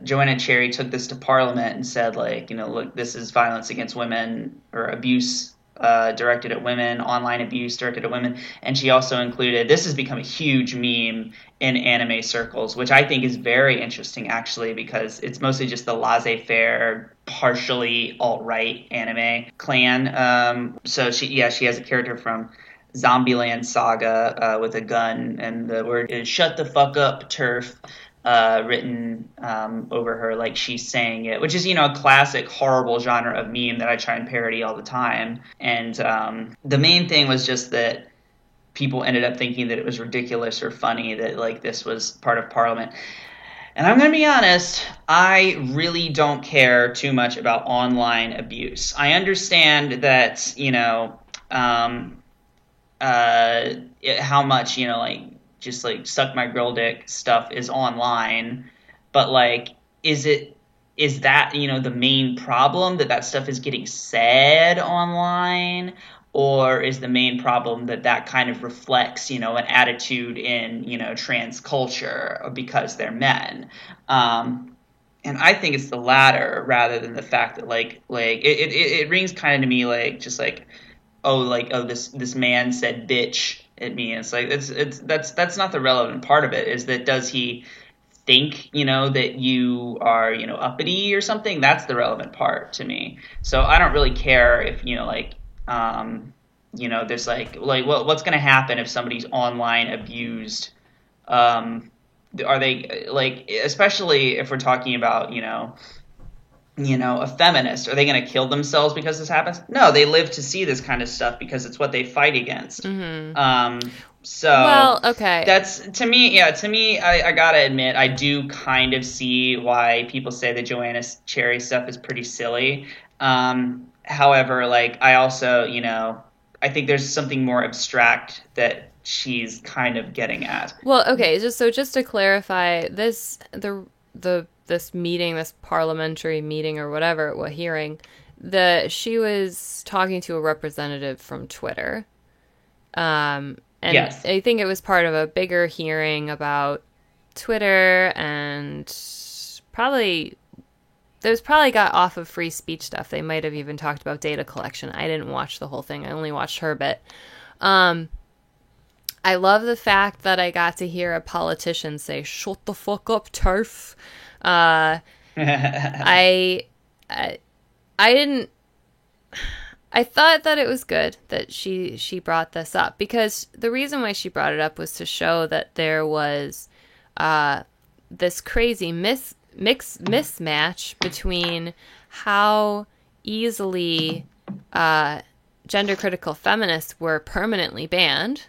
Joanna Cherry took this to Parliament and said, like, look, this is violence against women, or abuse directed at women, online abuse directed at women. And she also included, this has become a huge meme in anime circles, which I think is very interesting, actually, because it's mostly just the laissez-faire, partially alt-right anime clan. So she has a character from Zombieland Saga with a gun, and the word is "shut the fuck up, turf," written over her, like she's saying it, which is, a classic horrible genre of meme that I try and parody all the time. And the main thing was just that people ended up thinking that it was ridiculous or funny that, like, this was part of Parliament. And I'm going to be honest, I really don't care too much about online abuse. I understand that, how much, just, like, suck my girl dick stuff is online, but, like, is that, the main problem, that stuff is getting said online, or is the main problem that kind of reflects, an attitude in, trans culture because they're men? And I think it's the latter, rather than the fact that, like it rings kind of to me like, just like, this man said bitch at me. It's like, that's not the relevant part of it. Is that, does he think, that you are, uppity or something? That's the relevant part to me. So I don't really care if, there's what's going to happen if somebody's online abused? Are they, like, especially if we're talking about, a feminist, are they going to kill themselves because this happens? No, they live to see this kind of stuff because it's what they fight against. Mm-hmm. Well, okay. That's, to me, I gotta admit, I do kind of see why people say the Joanna Cherry stuff is pretty silly. However, like, I also, I think there's something more abstract that she's kind of getting at. Well, okay, just to clarify, this meeting, this parliamentary meeting or whatever, hearing, she was talking to a representative from Twitter. And yes. I think it was part of a bigger hearing about Twitter, and probably got off of free speech stuff. They might have even talked about data collection. I didn't watch the whole thing. I only watched her bit. I love the fact that I got to hear a politician say, "Shut the fuck up, turf." I thought that it was good that she brought this up, because the reason why she brought it up was to show that there was this crazy mismatch between how easily gender critical feminists were permanently banned,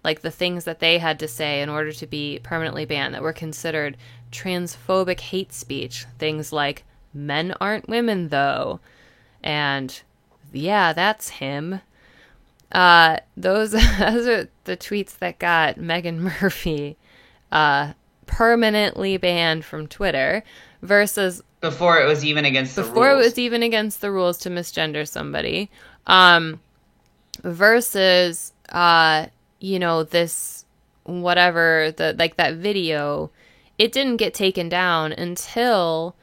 like the things that they had to say in order to be permanently banned that were considered transphobic hate speech, things like "men aren't women though," and "yeah, that's him." Those are the tweets that got Meghan Murphy permanently banned from Twitter, versus before it was even against the rules. Before it was even against the rules to misgender somebody. Versus this whatever, that video, it didn't get taken down until,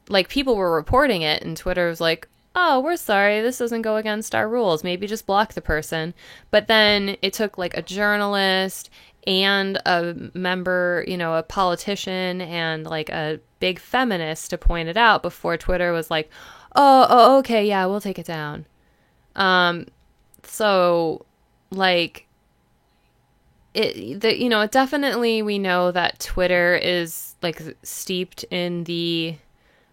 like, people were reporting it, and Twitter was like, "Oh, we're sorry, this doesn't go against our rules. Maybe just block the person." But then it took, like, a journalist and a member, a politician and, like, a big feminist to point it out before Twitter was like, oh, okay, yeah, we'll take it down. So, like, it definitely, we know that Twitter is, like, steeped in the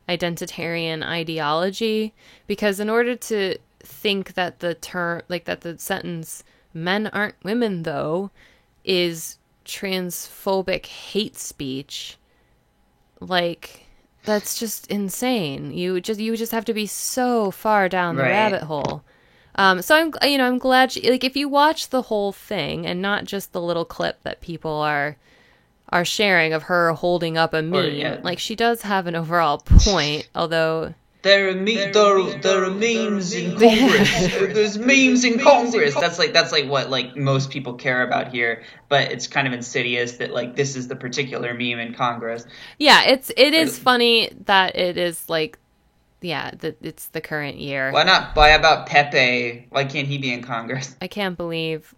identitarian ideology, because in order to think that the term, like, that the sentence "men aren't women though" is transphobic hate speech, like, That's just insane. You just have to be so far down the Right. rabbit hole. So I'm glad like if you watch the whole thing and not just the little clip that people are sharing of her holding up a meme, yeah. like she does have an overall point, although There are memes in Congress. There's memes in Congress. That's like what like most people care about here. But it's kind of insidious that like this is the particular meme in Congress. yeah, it is funny that it is like, yeah, that it's the current year. Why not? Why about Pepe? Why can't he be in Congress? I can't believe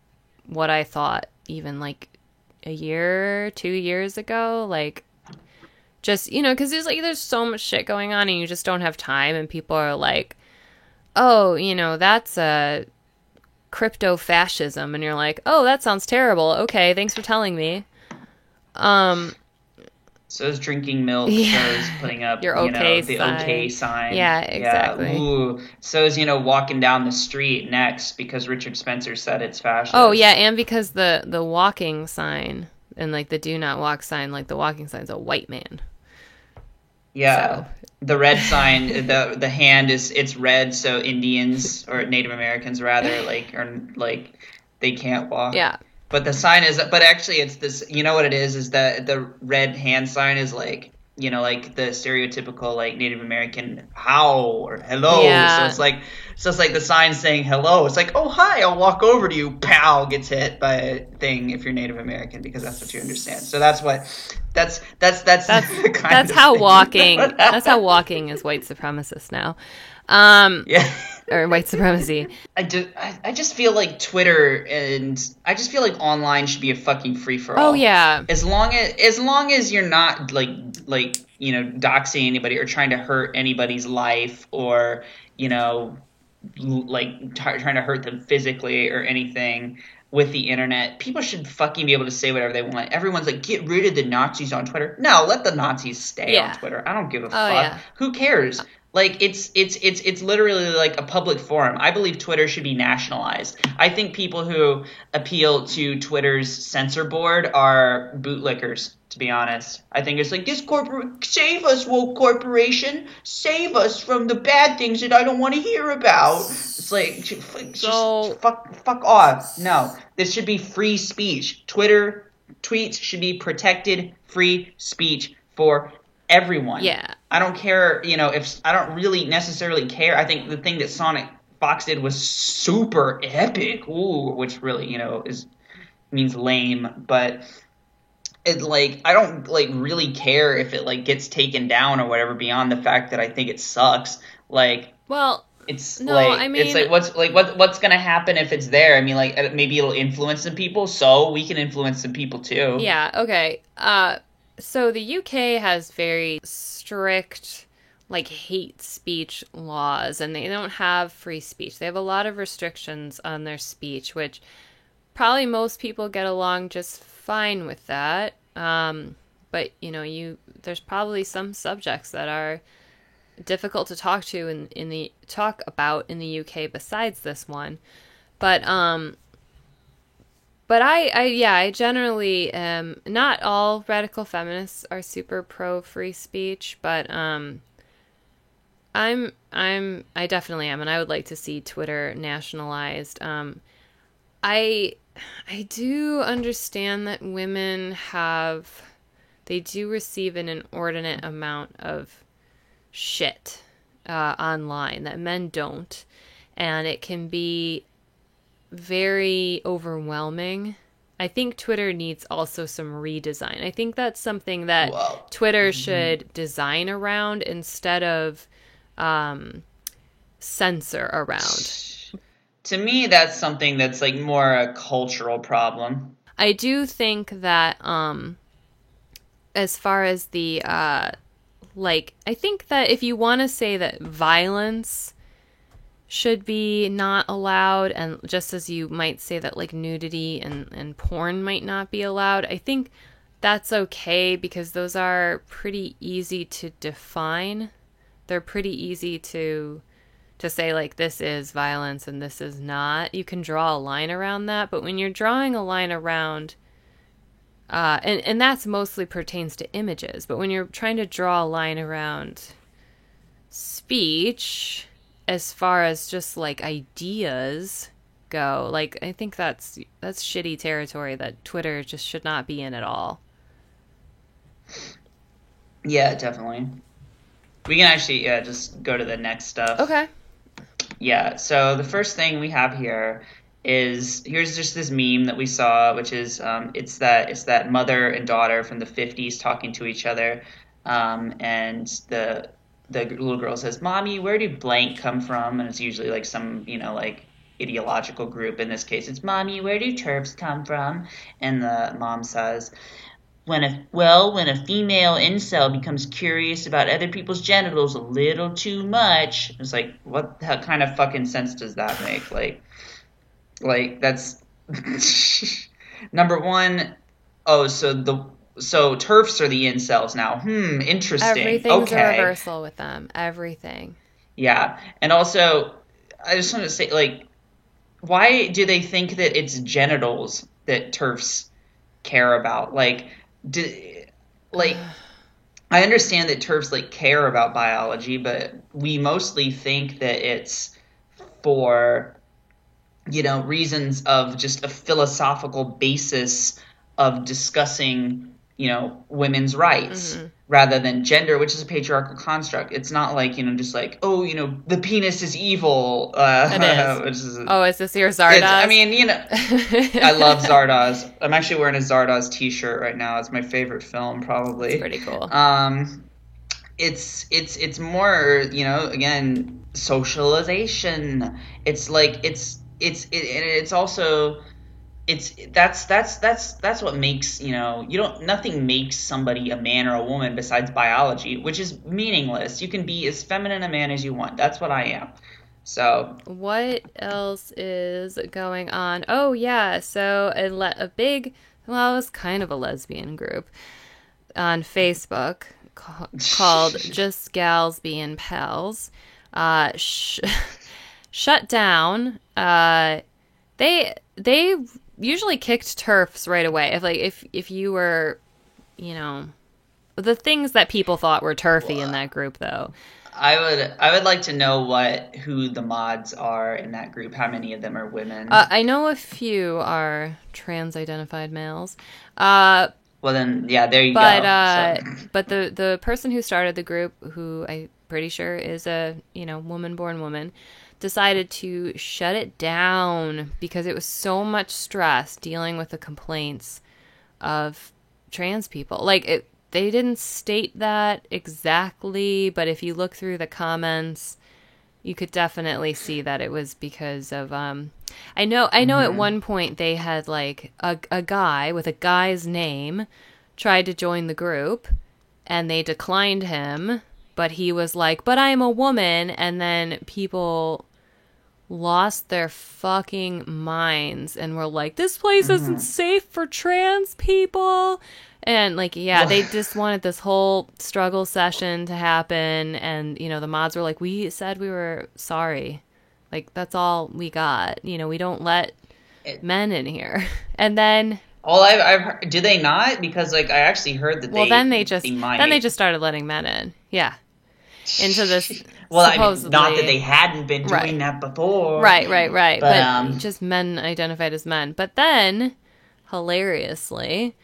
what I thought even like a year, 2 years ago, like. Just, because there's so much shit going on and you just don't have time, and people are like, oh, that's a crypto fascism, and you're like, oh, that sounds terrible. Okay, thanks for telling me. So is drinking milk. Yeah. So is putting up Your okay the sign. okay sign. Yeah, exactly. Yeah. Ooh. So is walking down the street next because Richard Spencer said it's fascist. Oh yeah, and because the walking sign and like the do not walk sign, like the walking sign's a white man. Yeah, So. the red sign, the hand it's red, so Indians or Native Americans rather are they can't walk. Yeah. But the sign is, but actually it's this. You know what it is that the red hand sign is like like the stereotypical like Native American how or hello. Yeah. So it's like the sign saying hello. It's like, oh hi, I'll walk over to you. Pow, gets hit by a thing if you're Native American because that's what you understand. So that's That's how walking. That's how walking is white supremacist now. Yeah. Or white supremacy. I just feel like Twitter and I just feel like online should be a fucking free for all. Oh yeah. As long as you're not like doxing anybody or trying to hurt anybody's life or trying to hurt them physically or anything with the internet, people should fucking be able to say whatever they want. Everyone's like, get rid of the Nazis on Twitter. No, let the Nazis stay on Twitter. I don't give a fuck. Yeah. Who cares? Like it's literally like a public forum. I believe Twitter should be nationalized. I think people who appeal to Twitter's censor board are bootlickers, to be honest. I think it's like, save us, woke corporation, save us from the bad things that I don't want to hear about. It's like just fuck off. No, this should be free speech. Twitter tweets should be protected free speech for everyone. Yeah. I don't care, if I don't really necessarily care. I think the thing that Sonic Fox did was super epic. Ooh, which really, means lame, but it I don't really care if it gets taken down or whatever beyond the fact that I think it sucks. Well, it's no, I mean, it's what's gonna happen if it's there? I mean, maybe it'll influence some people, so we can influence some people too. Yeah. Okay. So the UK has very strict, hate speech laws, and they don't have free speech. They have a lot of restrictions on their speech, which probably most people get along just fine with that. But there's probably some subjects that are difficult to talk about in the UK besides this one. But I generally not all radical feminists are super pro free speech, but I definitely am, and I would like to see Twitter nationalized. I do understand that women they do receive an inordinate amount of shit online that men don't, and it can be very overwhelming. I think Twitter needs also some redesign. I think that's something that Twitter should design around instead of censor around. To me, that's something that's more a cultural problem. I do think that as far as the I think that if you want to say that violence should be not allowed, and just as you might say that nudity and porn might not be allowed, I think that's okay because those are pretty easy to define. They're pretty easy to say this is violence and this is not. You can draw a line around that, but when you're drawing a line around And that's mostly pertains to images. But when you're trying to draw a line around speech, as far as just like ideas go, like I think that's shitty territory that Twitter just should not be in at all. Yeah, definitely. We can actually just go to the next stuff. Okay. Yeah, so the first thing we have here is, here's just this meme that we saw, which is it's that mother and daughter from the 50s talking to each other, and the little girl says, "Mommy, where do blank come from?" And it's usually like some, like ideological group. In this case, it's, "Mommy, where do TERFs come from?" And the mom says, when a female incel becomes curious about other people's genitals a little too much. It's like, what kind of fucking sense does that make? Like that's number one. Oh, so TERFs are the incels now. Interesting. Everything's a reversal with them. Everything. Yeah, and also, I just want to say, like, why do they think that it's genitals that TERFs care about? I understand that TERFs care about biology, but we mostly think that it's for, reasons of just a philosophical basis of discussing, women's rights, rather than gender, which is a patriarchal construct. It's not just the penis is evil. It is. Is this your Zardoz? I love Zardoz. I'm actually wearing a Zardoz t-shirt right now. It's my favorite film, probably. It's pretty cool. It's more, again, socialization. It's also, that's what makes, nothing makes somebody a man or a woman besides biology, which is meaningless. You can be as feminine a man as you want. That's what I am. So what else is going on? Oh yeah, so it was kind of a lesbian group on Facebook called Just Gals Being Pals. Shut down. They usually kicked TERFs right away. If you were, the things that people thought were TERFy in that group, though. I would like to know who the mods are in that group. How many of them are women? I know a few are trans-identified males. Well then, yeah, there you go. But the person who started the group, who I'm pretty sure is a woman-born woman, decided to shut it down because it was so much stress dealing with the complaints of trans people. They didn't state that exactly, but if you look through the comments, you could definitely see that it was because of I know at one point they had a guy with a guy's name tried to join the group and they declined him, but he was like, "But I'm a woman," and then people lost their fucking minds and were like, "This place isn't safe for trans people." And they just wanted this whole struggle session to happen. And, the mods were like, "We said we were sorry. That's all we got. We don't let men in here." And then... Well, I've heard, do they not? Because, I actually heard that then they just started letting men in. Yeah. Into this... Well, supposedly, not that they hadn't been doing that before. Right. But just men identified as men. But then, hilariously...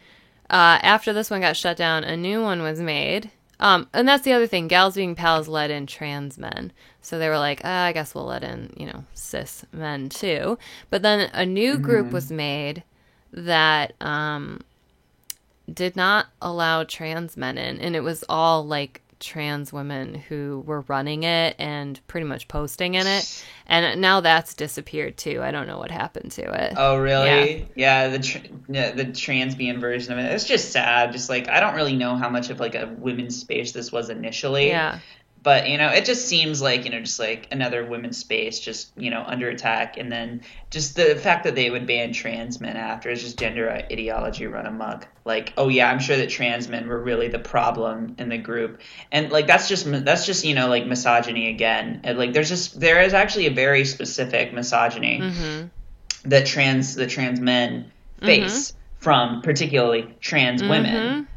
after this one got shut down, a new one was made. And that's the other thing. Gals Being Pals let in trans men. So they were like, I guess we'll let in, cis men too. But then a new group was made that did not allow trans men in. And it was all trans women who were running it and pretty much posting in it. And now that's disappeared too. I don't know what happened to it. Oh, really? Yeah, the transbian version of it. It's just sad. Just I don't really know how much of a women's space this was initially. Yeah. But, it just seems just another women's space just, under attack. And then just the fact that they would ban trans men after is just gender ideology run amok. Oh, yeah, I'm sure that trans men were really the problem in the group. And, that's just misogyny again. And, there is actually a very specific misogyny that trans men face from particularly trans women.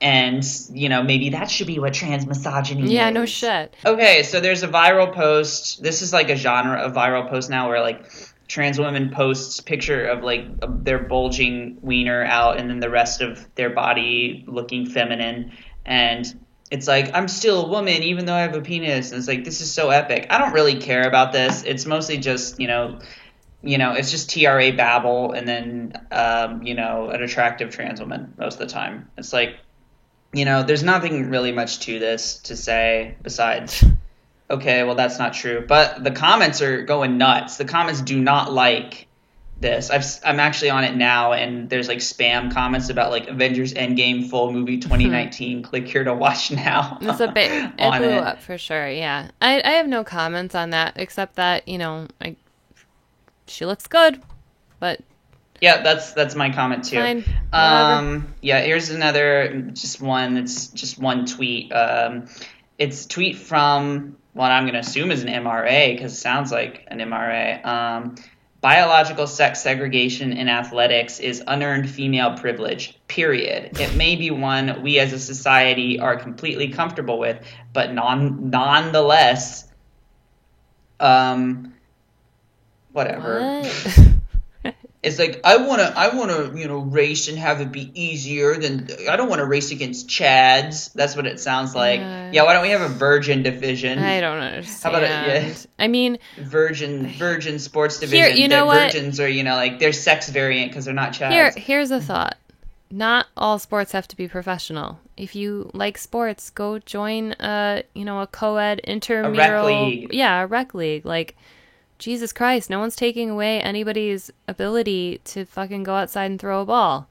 And, you know, maybe that should be what trans misogyny is. Yeah, no shit. Okay, so there's a viral post. This is like a genre of viral post now where, like, trans women post picture of, like, their bulging wiener out and then the rest of their body looking feminine. And it's like, I'm still a woman even though I have a penis. And it's like, this is so epic. I don't really care about this. It's mostly just, you know, it's just TRA babble and then, you know, an attractive trans woman most of the time. It's like, you know, there's nothing really much to this to say besides, okay, well, that's not true. But the comments are going nuts. The comments do not like this. I'm actually on it now, and there's like spam comments about like Avengers Endgame full movie 2019. Click here to watch now. It's a bit, it blew up for sure. Yeah, I have no comments on that except that, you know, she looks good, but. Yeah, that's my comment too. Fine. Yeah, here's another, just one. It's just one tweet. It's a tweet from what I'm going to assume is an MRA because it sounds like an MRA. Biological sex segregation in athletics is unearned female privilege, period. It may be one we as a society are completely comfortable with, but nonetheless, whatever. What? It's like, I wanna, you know, race and have it be easier than, I don't want to race against Chads. That's what it sounds like. Yeah, why don't we have a virgin division? I don't understand. How about it? Yeah. I mean, virgin sports division. Here, you know what? Virgins are, you know, like they're sex variant because they're not Chads. Here's a thought. Not all sports have to be professional. If you like sports, go join a co-ed intramural. A rec league. Yeah, a rec league. Like, Jesus Christ, no one's taking away anybody's ability to fucking go outside and throw a ball.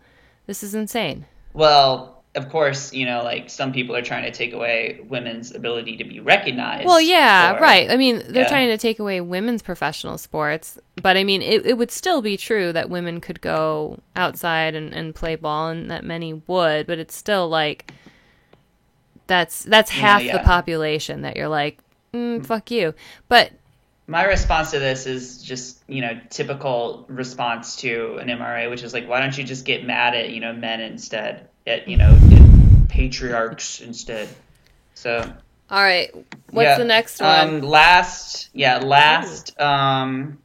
This is insane. Well, of course, you know, like some people are trying to take away women's ability to be recognized. Well, yeah, right. I mean, they're trying to take away women's professional sports, but I mean, it would still be true that women could go outside and play ball, and that many would, but it's still like, that's half the population that you're like, fuck you. But my response to this is just, you know, typical response to an MRA, which is like, why don't you just get mad at, you know, men instead, at, you know, patriarchs instead. So. All right. What's the next one? Last dumb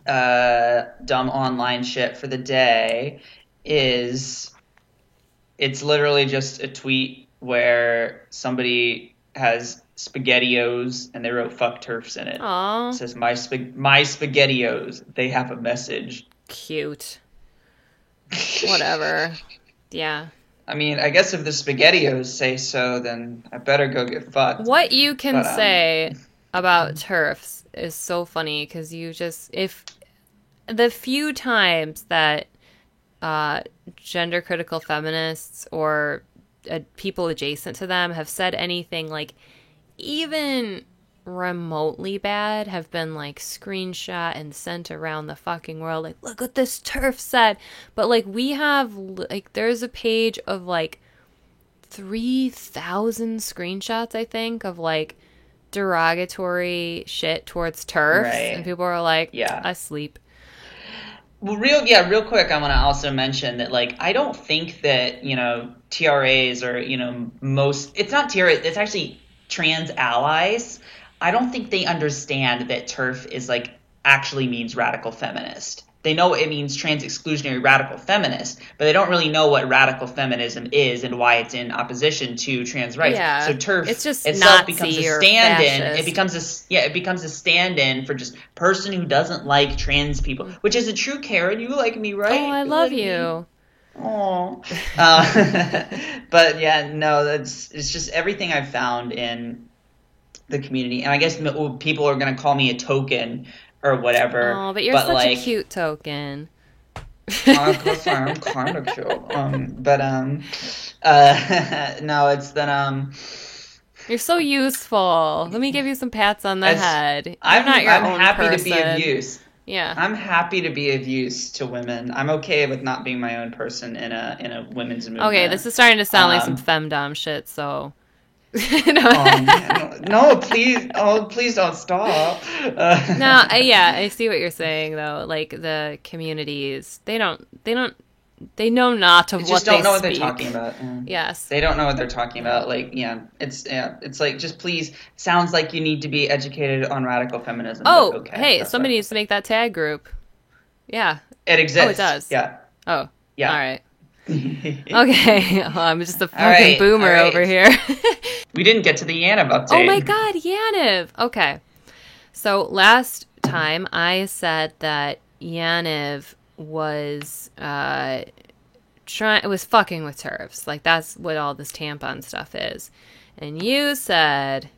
online shit for the day is, it's literally just a tweet where somebody has SpaghettiOs and they wrote "fuck TERFs" in it. Aww. It says my SpaghettiOs, they have a message. Cute. Whatever. Yeah. I mean, I guess if the SpaghettiOs say so, then I better go get fucked. What you can say about TERFs is so funny because if the few times that gender critical feminists or people adjacent to them have said anything like even remotely bad, have been like screenshot and sent around the fucking world, like, look what this TERF said. But like, we have like, there's a page of like 3,000 screenshots, I think, of like derogatory shit towards TERFs, right. And people are like, asleep. Well, real quick, I want to also mention that, like, I don't think that, you know, TRAs or, you know, it's not TRA, it's actually trans allies. I don't think they understand that TERF is, like, actually means radical feminist. They know it means trans exclusionary radical feminist, but they don't really know what radical feminism is and why it's in opposition to trans rights. Yeah, so TERF it's just itself Nazi becomes a stand-in. It becomes a stand-in for just person who doesn't like trans people, which is a true Karen. You like me, right? Oh, I love you. Oh, but yeah, no, it's just everything I've found in the community, and I guess people are going to call me a token or whatever. Oh, but you're such a cute token. Of course I am kind of cute. No, it's that You're so useful. Let me give you some pats on the head. I'm happy person. to be of use. Yeah. I'm happy to be of use to women. I'm okay with not being my own person in a women's movement. Okay, this is starting to sound like some femdom shit, so Oh man, no, please, please don't stop. No, I see what you're saying though. Like the communities, they know not of They what just they don't know what they're speak. talking about. Yes. They don't know what they're talking about. Like, it's like, just please, sounds like you need to be educated on radical feminism. Oh, but okay, hey, that's somebody fine. needs to make that tag group. Yeah. It exists. Oh, it does. Yeah. Oh, Yeah. all right. Okay, well, I'm just a fucking right, boomer all right. over here. We didn't get to the Yaniv update. Oh my god, Yaniv! Okay. So last time I said that Yaniv was was fucking with TERFs. Like that's what all this tampon stuff is. And you said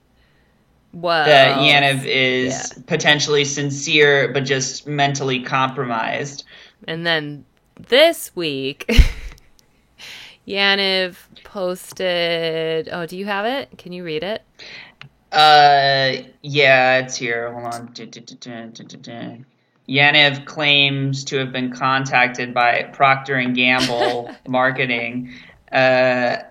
that Yaniv is potentially sincere but just mentally compromised. And then this week Yaniv posted... Oh, do you have it? Can you read it? Yeah, it's here. Hold on. Yaniv claims to have been contacted by Procter & Gamble Marketing to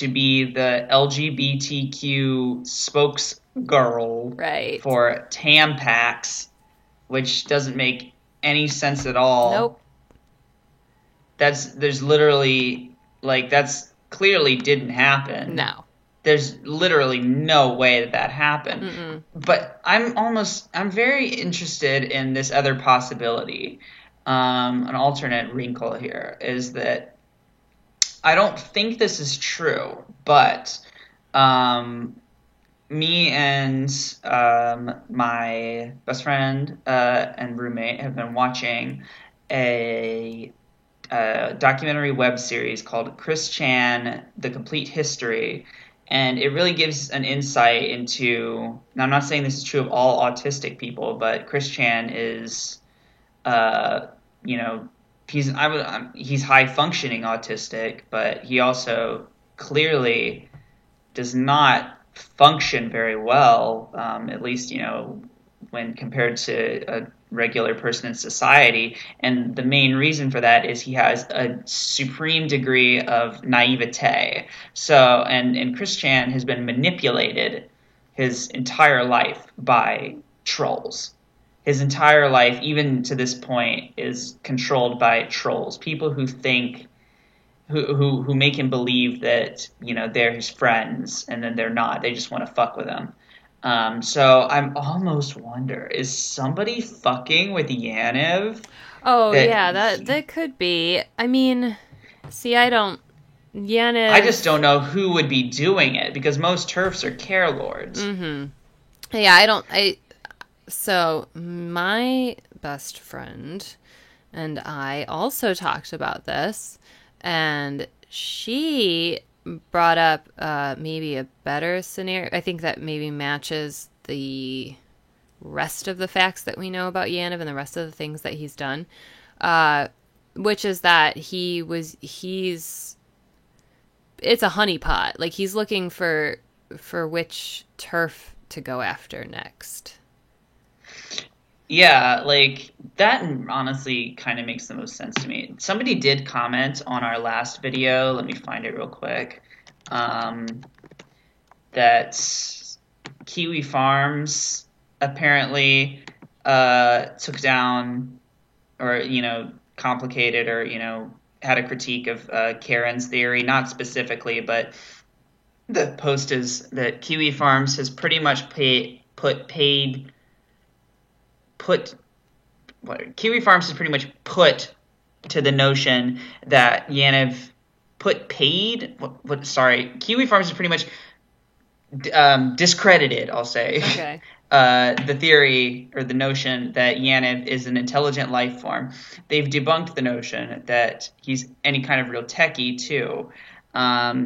be the LGBTQ spokesgirl for Tampax, which doesn't make any sense at all. Nope. There's literally, like, that's clearly didn't happen. No. There's literally no way that happened. Mm-mm. But I'm very interested in this other possibility. An alternate wrinkle here is that I don't think this is true, but me and my best friend and roommate have been watching a documentary web series called Chris Chan, The Complete History. And it really gives an insight into, now I'm not saying this is true of all autistic people, but Chris Chan is, he's high functioning autistic, but he also clearly does not function very well, at least, when compared to a regular person in society. And the main reason for that is he has a supreme degree of naivete. So, and Chris Chan has been manipulated his entire life by trolls. His entire life, even to this point, is controlled by trolls. People who think, who make him believe that, they're his friends, and then they're not. They just want to fuck with him. So I'm almost wonder, is somebody fucking with Yaniv? Oh, that could be. I mean, see, Yaniv... I just don't know who would be doing it, because most TERFs are care lords. Mm-hmm. Yeah, so my best friend and I also talked about this, and she brought up maybe a better scenario. I think that maybe matches the rest of the facts that we know about Yaniv and the rest of the things that he's done, which is that it's a honeypot. Like, he's looking for which TERF to go after next. Yeah, like, that honestly kind of makes the most sense to me. Somebody did comment on our last video, let me find it real quick, that Kiwi Farms apparently took down or, complicated or, had a critique of Karen's theory, not specifically, but the post is that Kiwi Farms has pretty much Kiwi Farms has pretty much put to the notion that Yaniv Kiwi Farms has pretty much discredited, I'll say, okay. The theory or the notion that Yaniv is an intelligent life form. They've debunked the notion that he's any kind of real techie too.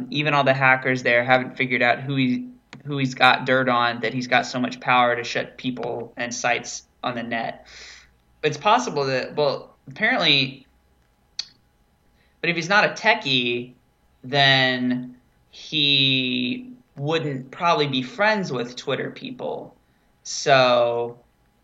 Even all the hackers there haven't figured out who he's got dirt on, that he's got so much power to shut people and sites on the net. It's possible that, well, apparently, but if he's not a techie, then he wouldn't probably be friends with Twitter people. So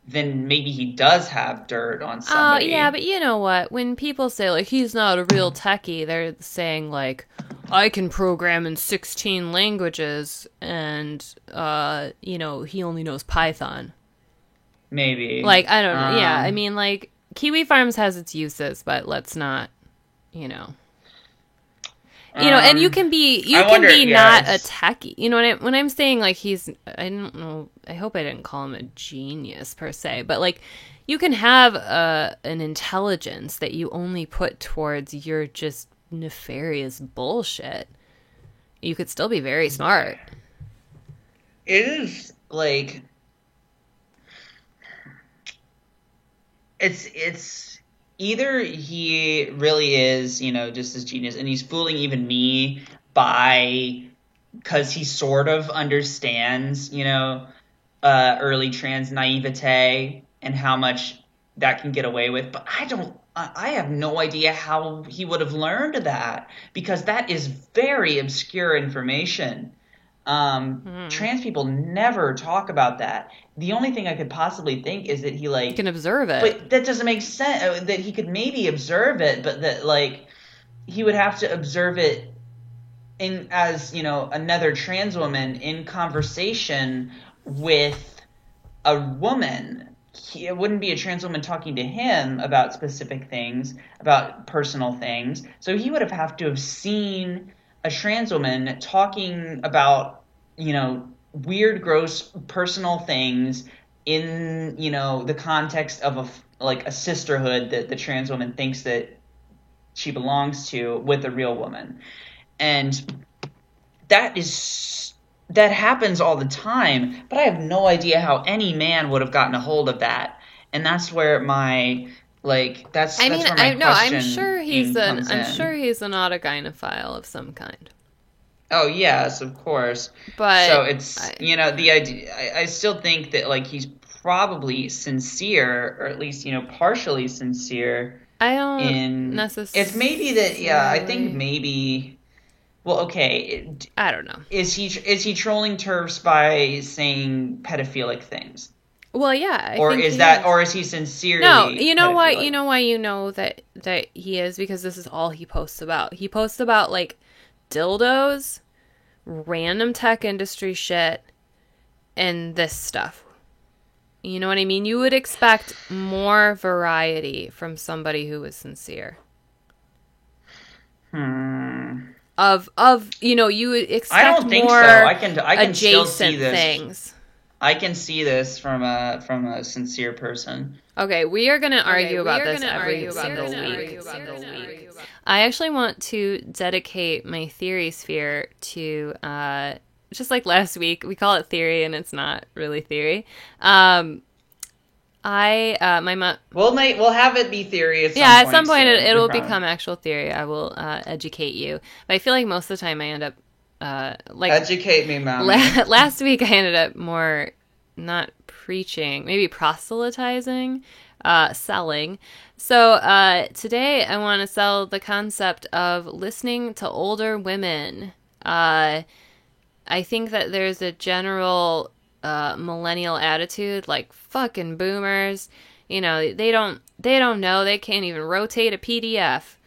then maybe he does have dirt on somebody. Oh, yeah, but you know what? When people say, like, he's not a real techie, they're saying, like, I can program in 16 languages and, he only knows Python. Maybe. Like, I don't know. Yeah, I mean, like, Kiwi Farms has its uses, but let's not, and you can be not a techie. You know, when I'm saying, like, I don't know, I hope I didn't call him a genius per se, but, like, you can have an intelligence that you only put towards your just nefarious bullshit. You could still be very smart. It is, like, it's either he really is, just this genius, and he's fooling even me because he sort of understands, early trans naivete and how much that can get away with. But I have no idea how he would have learned that, because that is very obscure information. Trans people never talk about that. The only thing I could possibly think is that he can observe it. But that doesn't make sense. That he could maybe observe it, but that, like, he would have to observe it as another trans woman in conversation with a woman. It wouldn't be a trans woman talking to him about specific things, about personal things. So he would have to have seen a trans woman talking about, weird, gross, personal things in, the context of a sisterhood that the trans woman thinks that she belongs to with a real woman. And that happens all the time, but I have no idea how any man would have gotten a hold of that. And that's where my, that's where my question I'm sure he's an autogynephile of some kind. Oh, yes, of course. But so it's, the idea, I still think that, like, he's probably sincere, or at least, partially sincere. I don't necessarily. It's maybe that, I think maybe, well, okay. I don't know. Is he trolling TERFs by saying pedophilic things? Well, yeah. Or is he sincerely? No, you know what? You know why you know that he is? Because this is all he posts about. He posts about, like, dildos, random tech industry shit, and this stuff. You know what I mean? You would expect more variety from somebody who was sincere. Of you would expect I don't think more so. I can still see adjacent this. things. I can see this from a sincere person. Okay, we are going to argue about this every single week. I actually want to dedicate my theory sphere to, just like last week, we call it theory and it's not really theory. My mom. We'll have it be theory at some point. Yeah, at some point it'll become actual theory. I will educate you. But I feel like most of the time I end up educate me, Mom. Last week I ended up more not preaching, maybe proselytizing, selling. So today I want to sell the concept of listening to older women. I think that there's a general millennial attitude, like, fucking boomers. They don't know. They can't even rotate a PDF.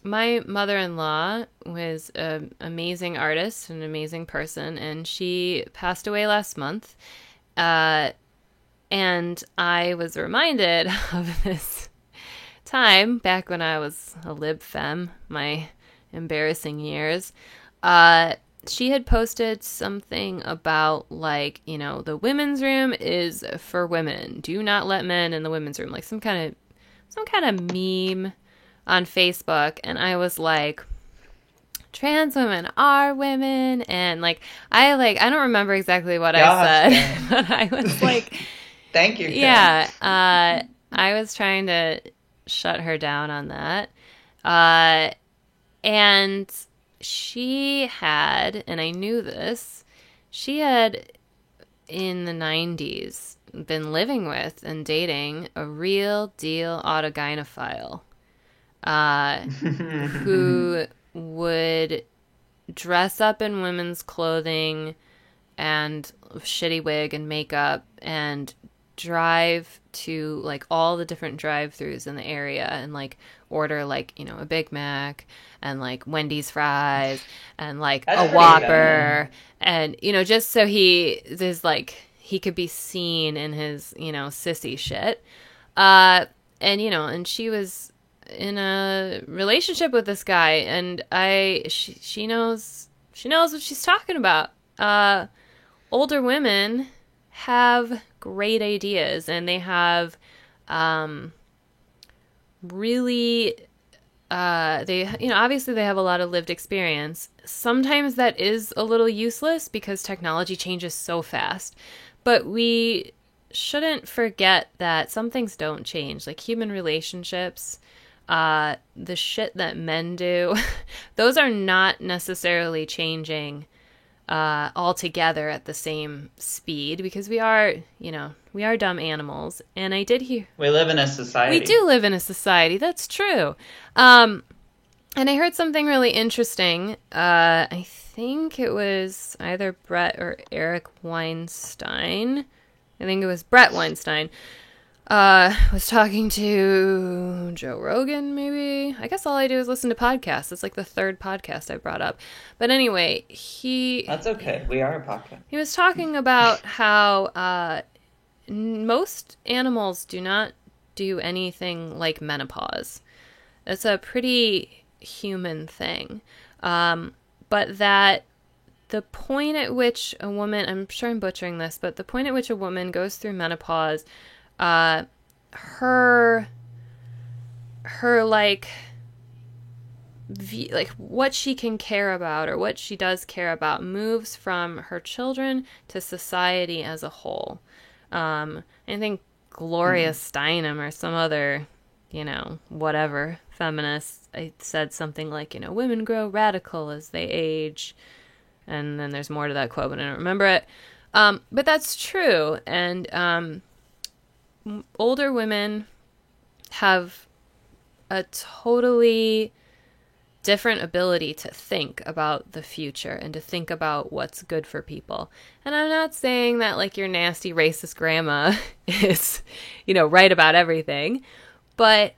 My mother-in-law was an amazing artist, an amazing person, and she passed away last month. And I was reminded of this time back when I was a lib femme, my embarrassing years. She had posted something about, like, the women's room is for women. Do not let men in the women's room. Like some kind of meme on Facebook, and I was like, trans women are women, and I don't remember exactly what I said, but I was like, thank you. Yeah, I was trying to shut her down on that, and she had, and I knew this, she had in the 90s been living with and dating a real deal autogynephile. Who would dress up in women's clothing and shitty wig and makeup and drive to like all the different drive-throughs in the area and like order like, you know, a Big Mac and like Wendy's fries and like That's a pretty Whopper, and, you know, just so he could be seen in his, you know, sissy shit. And, you know, and she was in a relationship with this guy, and she knows what she's talking about. Older women have great ideas, and they have really they, you know, obviously they have a lot of lived experience. Sometimes that is a little useless because technology changes so fast, but we shouldn't forget that some things don't change, like human relationships. The shit that men do, those are not necessarily changing altogether at the same speed, because we are dumb animals. And I did hear... We live in a society. We do live in a society, that's true. And I heard something really interesting. I think it was either Brett or Eric Weinstein. I think it was Brett Weinstein. Was talking to Joe Rogan, maybe. I guess all I do is listen to podcasts. It's like the third podcast I brought up. But anyway, That's okay. We are a podcast. He was talking about how most animals do not do anything like menopause. It's a pretty human thing. But that the point at which a woman, I'm sure I'm butchering this, but the point at which a woman goes through menopause, her like what she can care about, or what she does care about, moves from her children to society as a whole. I think Gloria Steinem or some other, you know, whatever feminist, I said something like, you know, women grow radical as they age, and then there's more to that quote, but I don't remember it. But that's true, and older women have a totally different ability to think about the future and to think about what's good for people. And I'm not saying that like your nasty racist grandma is, you know, right about everything, but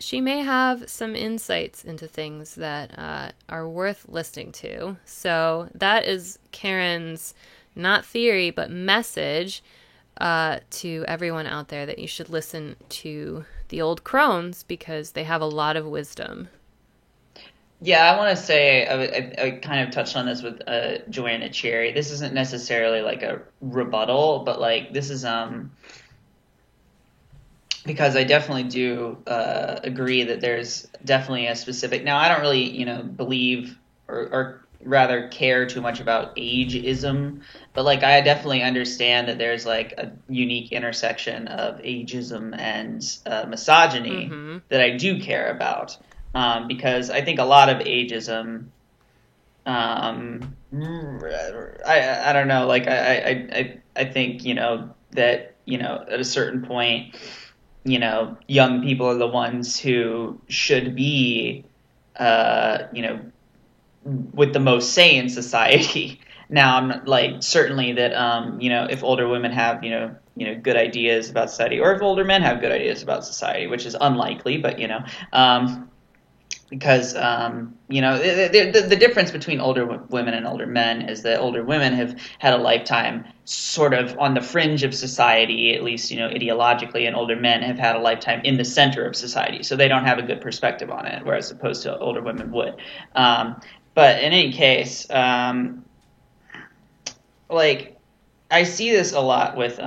she may have some insights into things that are worth listening to. So that is Karen's, not theory, but message to everyone out there, that you should listen to the old crones because they have a lot of wisdom. Yeah, I want to say, I kind of touched on this with Joanna Cherry. This isn't necessarily like a rebuttal, but like this is because I definitely do agree that there's definitely a specific. Now, I don't really, you know, believe or rather care too much about ageism, but like I definitely understand that there's like a unique intersection of ageism and misogyny that I do care about, because I think a lot of ageism, I don't know, like I think, you know, that, you know, at a certain point, you know, young people are the ones who should be, you know, with the most say in society. Now, I'm like certainly that, you know, if older women have, you know, good ideas about society, or if older men have good ideas about society, which is unlikely, but you know, because you know, the difference between older women and older men is that older women have had a lifetime sort of on the fringe of society, at least, you know, ideologically, and older men have had a lifetime in the center of society, so they don't have a good perspective on it, whereas opposed to older women would. But in any case, like I see this a lot with,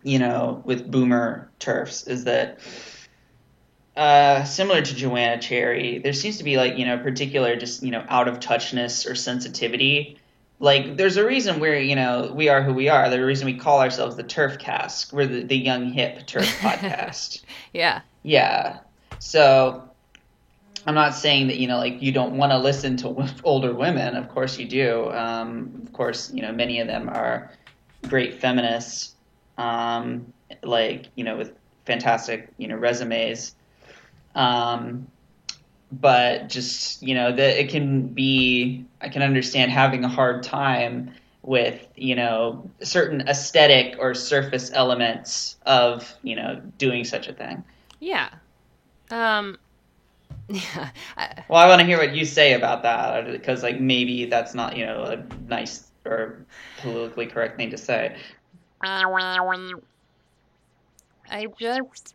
you know, with boomer TERFs, is that similar to Joanna Cherry, there seems to be like, you know, particular just, you know, out of touchness or sensitivity. Like there's a reason we're, you know, we are who we are. There's a reason we call ourselves the TERF Cast. We're the young hip TERF podcast. Yeah. Yeah. So I'm not saying that, you know, like you don't want to listen to older women. Of course you do. Of course, you know, many of them are great feminists, like, you know, with fantastic, you know, resumes. But just, you know, that it can be, I can understand having a hard time with, certain aesthetic or surface elements of, doing such a thing. Yeah. Yeah. Well, I want to hear what you say about that, because like maybe that's not, a nice or politically correct thing to say. I just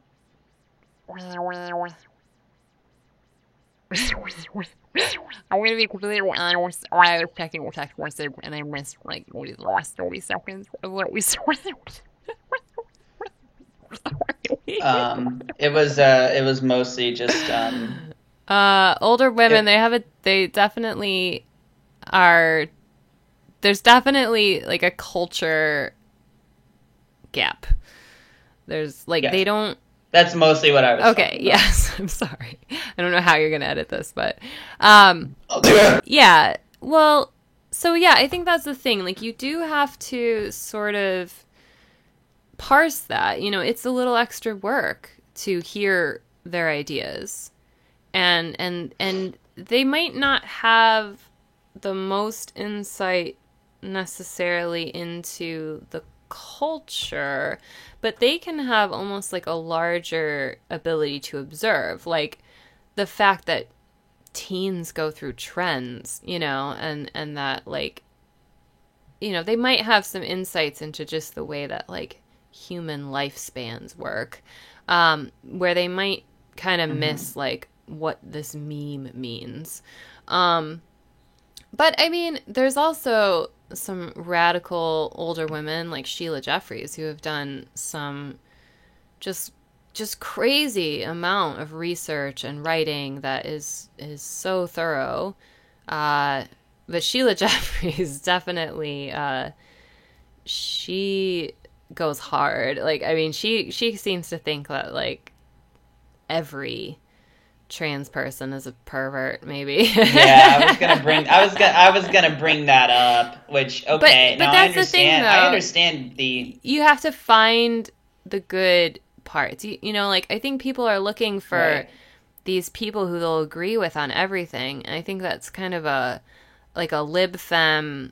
I'm gonna be completely honest. I was checking your text message and I missed like the last 30 seconds of what we saw. It was mostly just older women. They definitely are. There's definitely like a culture gap. There's like yes. They don't. That's mostly what I was. Okay. Yes. I'm sorry. I don't know how you're gonna edit this, but I'll do it. yeah. Well, so yeah, I think that's the thing. Like you do have to sort of parse that. It's a little extra work to hear their ideas, and they might not have the most insight necessarily into the culture, but they can have almost like a larger ability to observe, like the fact that teens go through trends, and that like, they might have some insights into just the way that like human lifespans work, where they might kind of miss like what this meme means. But I mean, there's also some radical older women like Sheila Jeffreys who have done some just crazy amount of research and writing that is so thorough. But Sheila Jeffreys definitely she goes hard. Like, I mean, she seems to think that like every trans person is a pervert, maybe. Yeah, I was gonna bring that up, which okay. But I that's the thing, though. I understand you have to find the good parts. Like I think people are looking for these people who they'll agree with on everything, and I think that's kind of a lib femme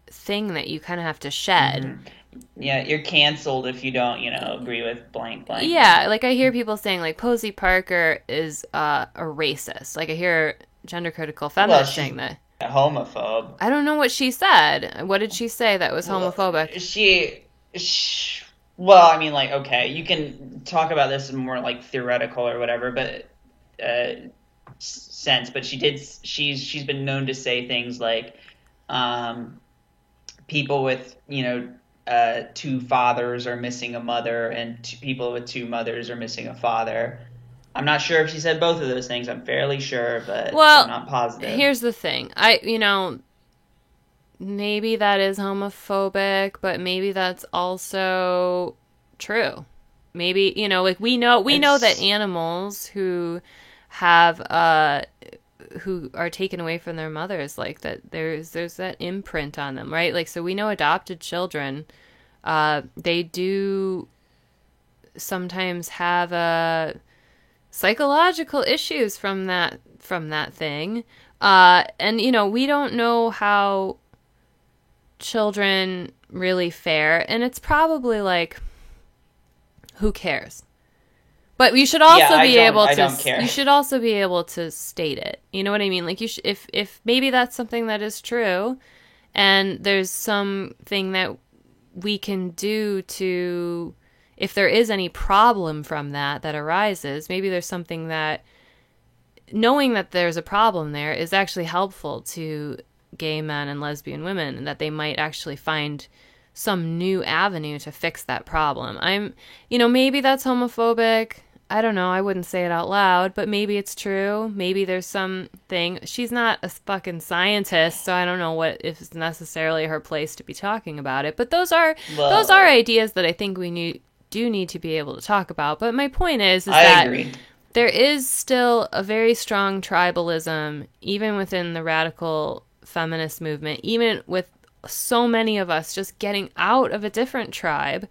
thing that you kind of have to shed. Mm-hmm. Yeah, you're canceled if you don't, agree with blank. Yeah, like I hear people saying like Posey Parker is a racist. Like I hear gender critical feminists saying that. A homophobe. I don't know what she said. What did she say that was homophobic? Well, I mean, like, okay, you can talk about this in more like theoretical or whatever, but sense. But she's been known to say things like, people with two fathers are missing a mother, and people with two mothers are missing a father. I'm not sure if she said both of those things. I'm fairly sure, but I'm not positive. Here's the thing. Maybe that is homophobic, but maybe that's also true. Maybe, like we know that animals who have who are taken away from their mothers, like that there's that imprint on them, right? Like, so we know adopted children, they do sometimes have psychological issues from that thing, and we don't know how children really fare, and it's probably like, who cares? But you should also be able to. I don't care. You should also be able to state it. You know what I mean? Like you should, if maybe that's something that is true, and there's something that we can do to, if there is any problem from that arises, maybe there's something that, knowing that there's a problem there is actually helpful to gay men and lesbian women, and that they might actually find some new avenue to fix that problem. Maybe that's homophobic. I don't know. I wouldn't say it out loud, but maybe it's true. Maybe there's something. She's not a fucking scientist, so I don't know if it's necessarily her place to be talking about it. But those are ideas that I think we do need to be able to talk about. But my point is that agree. There is still a very strong tribalism, even within the radical feminist movement, even with so many of us just getting out of a different tribe.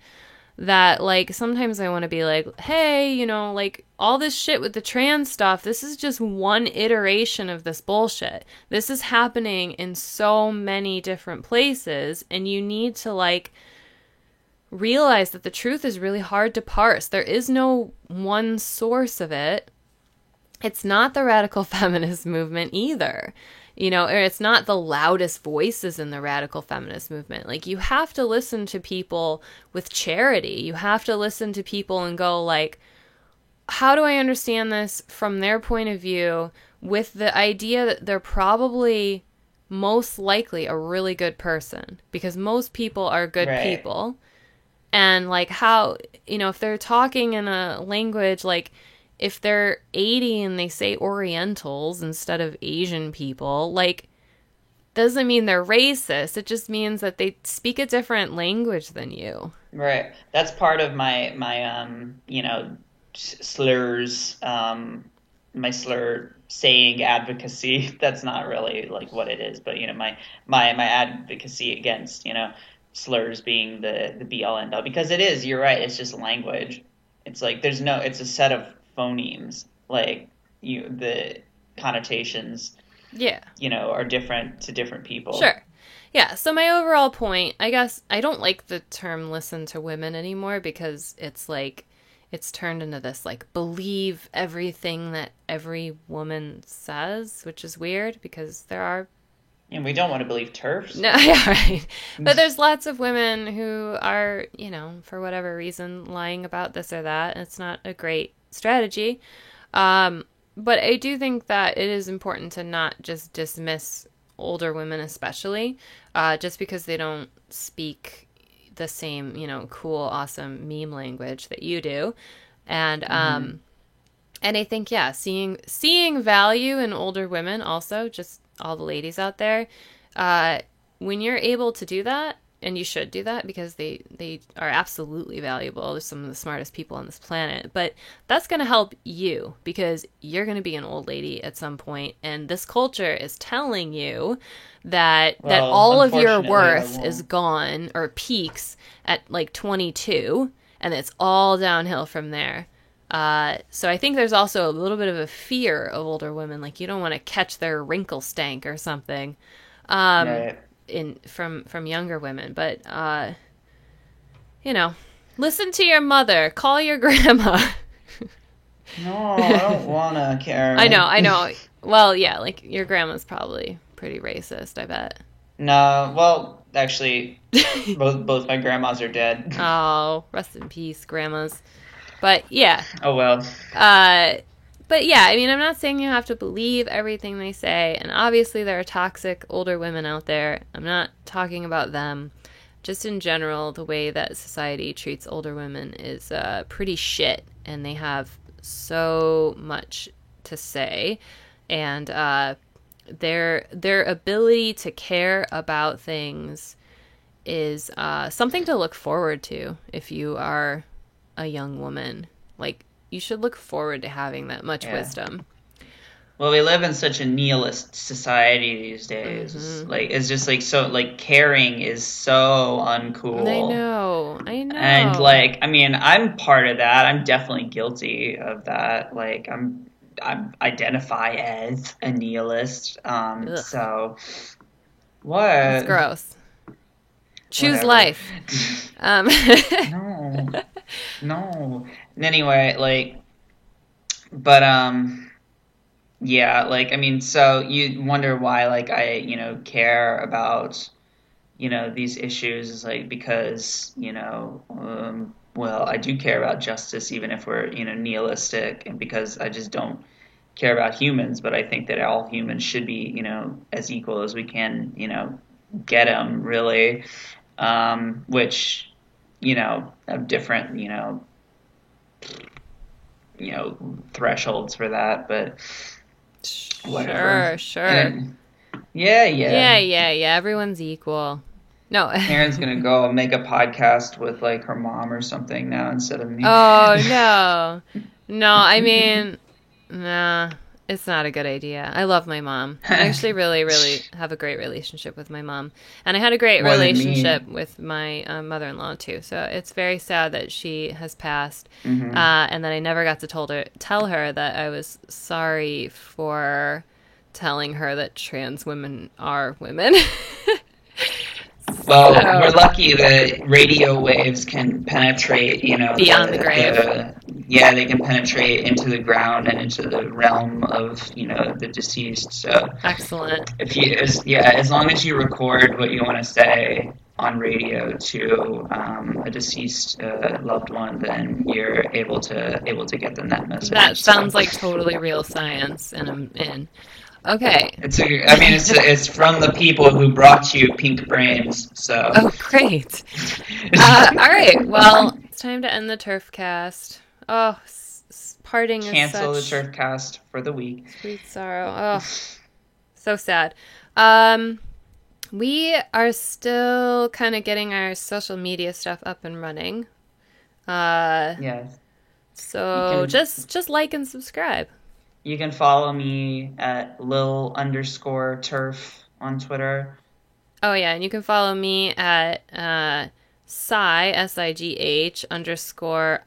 that, like, sometimes I want to be like, hey, you know, like, all this shit with the trans stuff, this is just one iteration of this bullshit. This is happening in so many different places, and you need to, like, realize that the truth is really hard to parse. There is no one source of it. It's not the radical feminist movement either. You know, or it's not the loudest voices in the radical feminist movement. Like, you have to listen to people with charity. You have to listen to people and go, like, how do I understand this from their point of view, with the idea that they're probably most likely a really good person, because most people are good people. And, like, how, you know, if they're talking in a language, like, if they're 80 and they say Orientals instead of Asian people, like, doesn't mean they're racist. It just means that they speak a different language than you. Right. That's part of my you know, slurs, my slur saying advocacy. That's not really, like, what it is, but, you know, my advocacy against, you know, slurs being the be all end all, because it is, you're right, it's just language. It's like, it's a set of phonemes, like, the connotations, you know, are different to different people. Sure. Yeah, so my overall point, I guess, I don't like the term listen to women anymore, because it's like, it's turned into this, like, believe everything that every woman says, which is weird, because there are... And we don't want to believe TERFs. No, yeah, right. But there's lots of women who are, you know, for whatever reason, lying about this or that. It's not a great strategy. But I do think that it is important to not just dismiss older women, especially, just because they don't speak the same, you know, cool, awesome meme language that you do. And and I think, yeah, seeing value in older women also, just all the ladies out there, when you're able to do that, and you should do that, because they are absolutely valuable. They're some of the smartest people on this planet. But that's going to help you, because you're going to be an old lady at some point, and this culture is telling you that all of your worth is gone, or peaks at, like, 22, and it's all downhill from there. So I think there's also a little bit of a fear of older women, like, you don't want to catch their wrinkle stank or something. Right. From younger women, but you know, listen to your mother, call your grandma. No, I don't wanna, Karen. I know. Well, yeah, like, your grandma's probably pretty racist, I bet. No, well, actually, both my grandmas are dead. Oh, rest in peace, grandmas. But yeah. Oh well. But yeah, I mean, I'm not saying you have to believe everything they say, and obviously there are toxic older women out there. I'm not talking about them. Just in general, the way that society treats older women is pretty shit, and they have so much to say, and their ability to care about things is something to look forward to if you are a young woman. Like, you should look forward to having that much wisdom. Well, we live in such a nihilist society these days. Mm-hmm. Like, it's just, like, so, like, caring is so uncool. I know. And, like, I mean, I'm part of that. I'm definitely guilty of that. Like, I identify as a nihilist. So what? That's gross. Choose life. No. Anyway, like, but yeah, like, I mean, so you wonder why, like, I, you know, care about, you know, these issues, is like, because, you know, well, I do care about justice, even if we're, you know, nihilistic, and because I just don't care about humans, but I think that all humans should be, you know, as equal as we can, you know, get them, really, which, you know, have different, you know, thresholds for that, but whatever. Sure. And, yeah. Everyone's equal. No. Karen's gonna go make a podcast with, like, her mom or something now instead of me. Oh, no. No, I mean, nah. It's not a good idea. I love my mom. I actually really, really have a great relationship with my mom. And I had a great relationship with my mother-in-law, too. So it's very sad that she has passed. Mm-hmm. And that I never got to tell her that I was sorry for telling her that trans women are women. Well, we're lucky that radio waves can penetrate, beyond the grave. They can penetrate into the ground and into the realm of, the deceased. So excellent. As long as you record what you want to say on radio to a deceased loved one, then you're able to get them that message. That sounds like totally real science, and I'm in. Okay. It's from the people who brought you Pink Brains, so. Oh, great. All right, well, it's time to end the Turfcast. Oh, parting Cancel is the Turfcast for the week. Sweet sorrow. Oh, so sad. We are still kind of getting our social media stuff up and running. Yes. So just like and subscribe. You can follow me at Lil_turf on Twitter. Oh, yeah, and you can follow me at Sigh, SIGH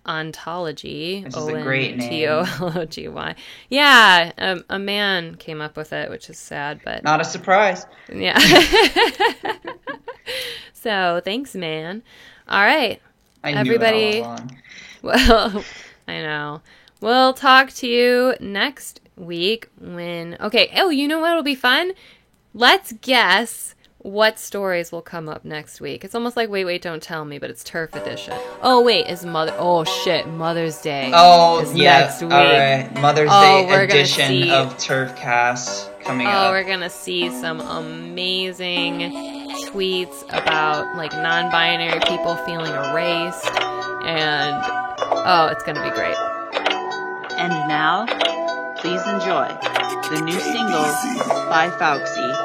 _ontology. Which is a great name. ONTOLOGY. Yeah, a man came up with it, which is sad, but... Not a surprise. Yeah. So, thanks, man. All right. I knew it all along. Well, I know. We'll talk to you next week when... Okay, you know what will be fun? Let's guess what stories will come up next week. It's almost like Wait, Don't Tell Me, but it's Turf Edition. Oh, wait, Mother's Day. Oh, is yeah, next week. All right. Mother's Day edition of Turfcast coming up. Oh, we're going to see some amazing tweets about, non-binary people feeling erased, and, it's going to be great. And now, please enjoy the new single by Fauxy.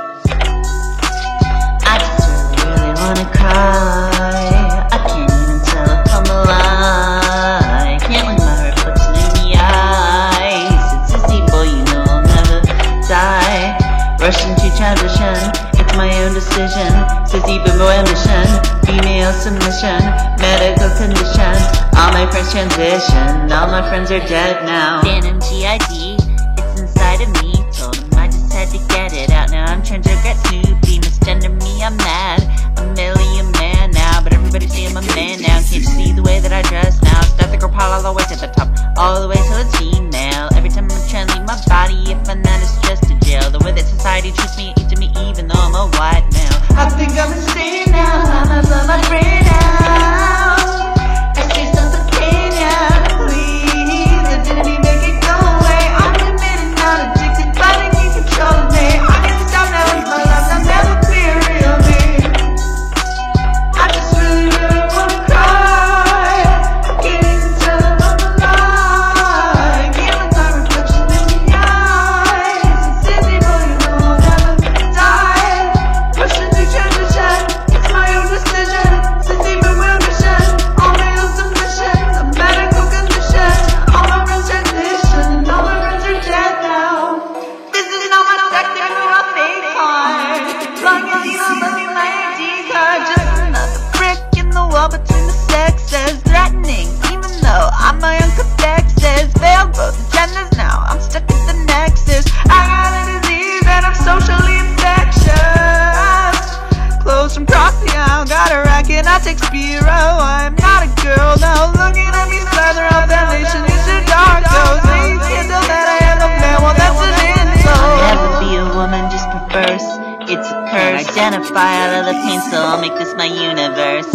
I just really wanna cry. I can't even tell if I'm alive. Can't look my reflection in the eyes. It's sissy boy, you know I'll never die. Rushing to transition, it's my own decision. Sissy bimbo ambition, female submission, medical condition. All my friends transitioned, all my friends are dead now. Phantom GID, it's inside of me. Told him I just had to get it out. Now I'm trying to get Snoopy, misgender me, I'm mad. I'm merely a man now, but everybody say I'm a man now. Can't you see the way that I dress now? Start the girl pile all the way to the top, all the way till it's female. Every time I'm trying to leave my body, I find that it's just a jail. The way that society treats me, eats me, even though I'm a white male. I think I'm insane now, I'm a blow my brain out. I say something, please. I didn't even make it go away. I'm admitted, not addicted, but I need control of me. I can't stop now with my life, I'll never be a real me. I just really, really wanna cry. I can't even tell if I'm alive. Can't look my reflection in the eyes. It's easy, but you know I'll never die. Rushing through transition, it's my own decision. Since even well mission, all my own submission, a medical condition. All my friends transition, all my friends are dead now. This is not my technical or fake card. Long as you don't let me my ID card. Just another brick in the wall between the sexes. Threatening, even though I'm my own codexes. Failed both genders now, I'm stuck at the nexus. I got a disease and I'm socially infectious. Clothes from cross the aisle, got a racket, I take Spiro. I'm not a girl, no, looking at me slather on foundation, you should dark those. You can't tell that I am a man, well that's an insult. I'll never be a woman, just perverse, it's a curse. Identify out of the pain, so I'll make this my universe.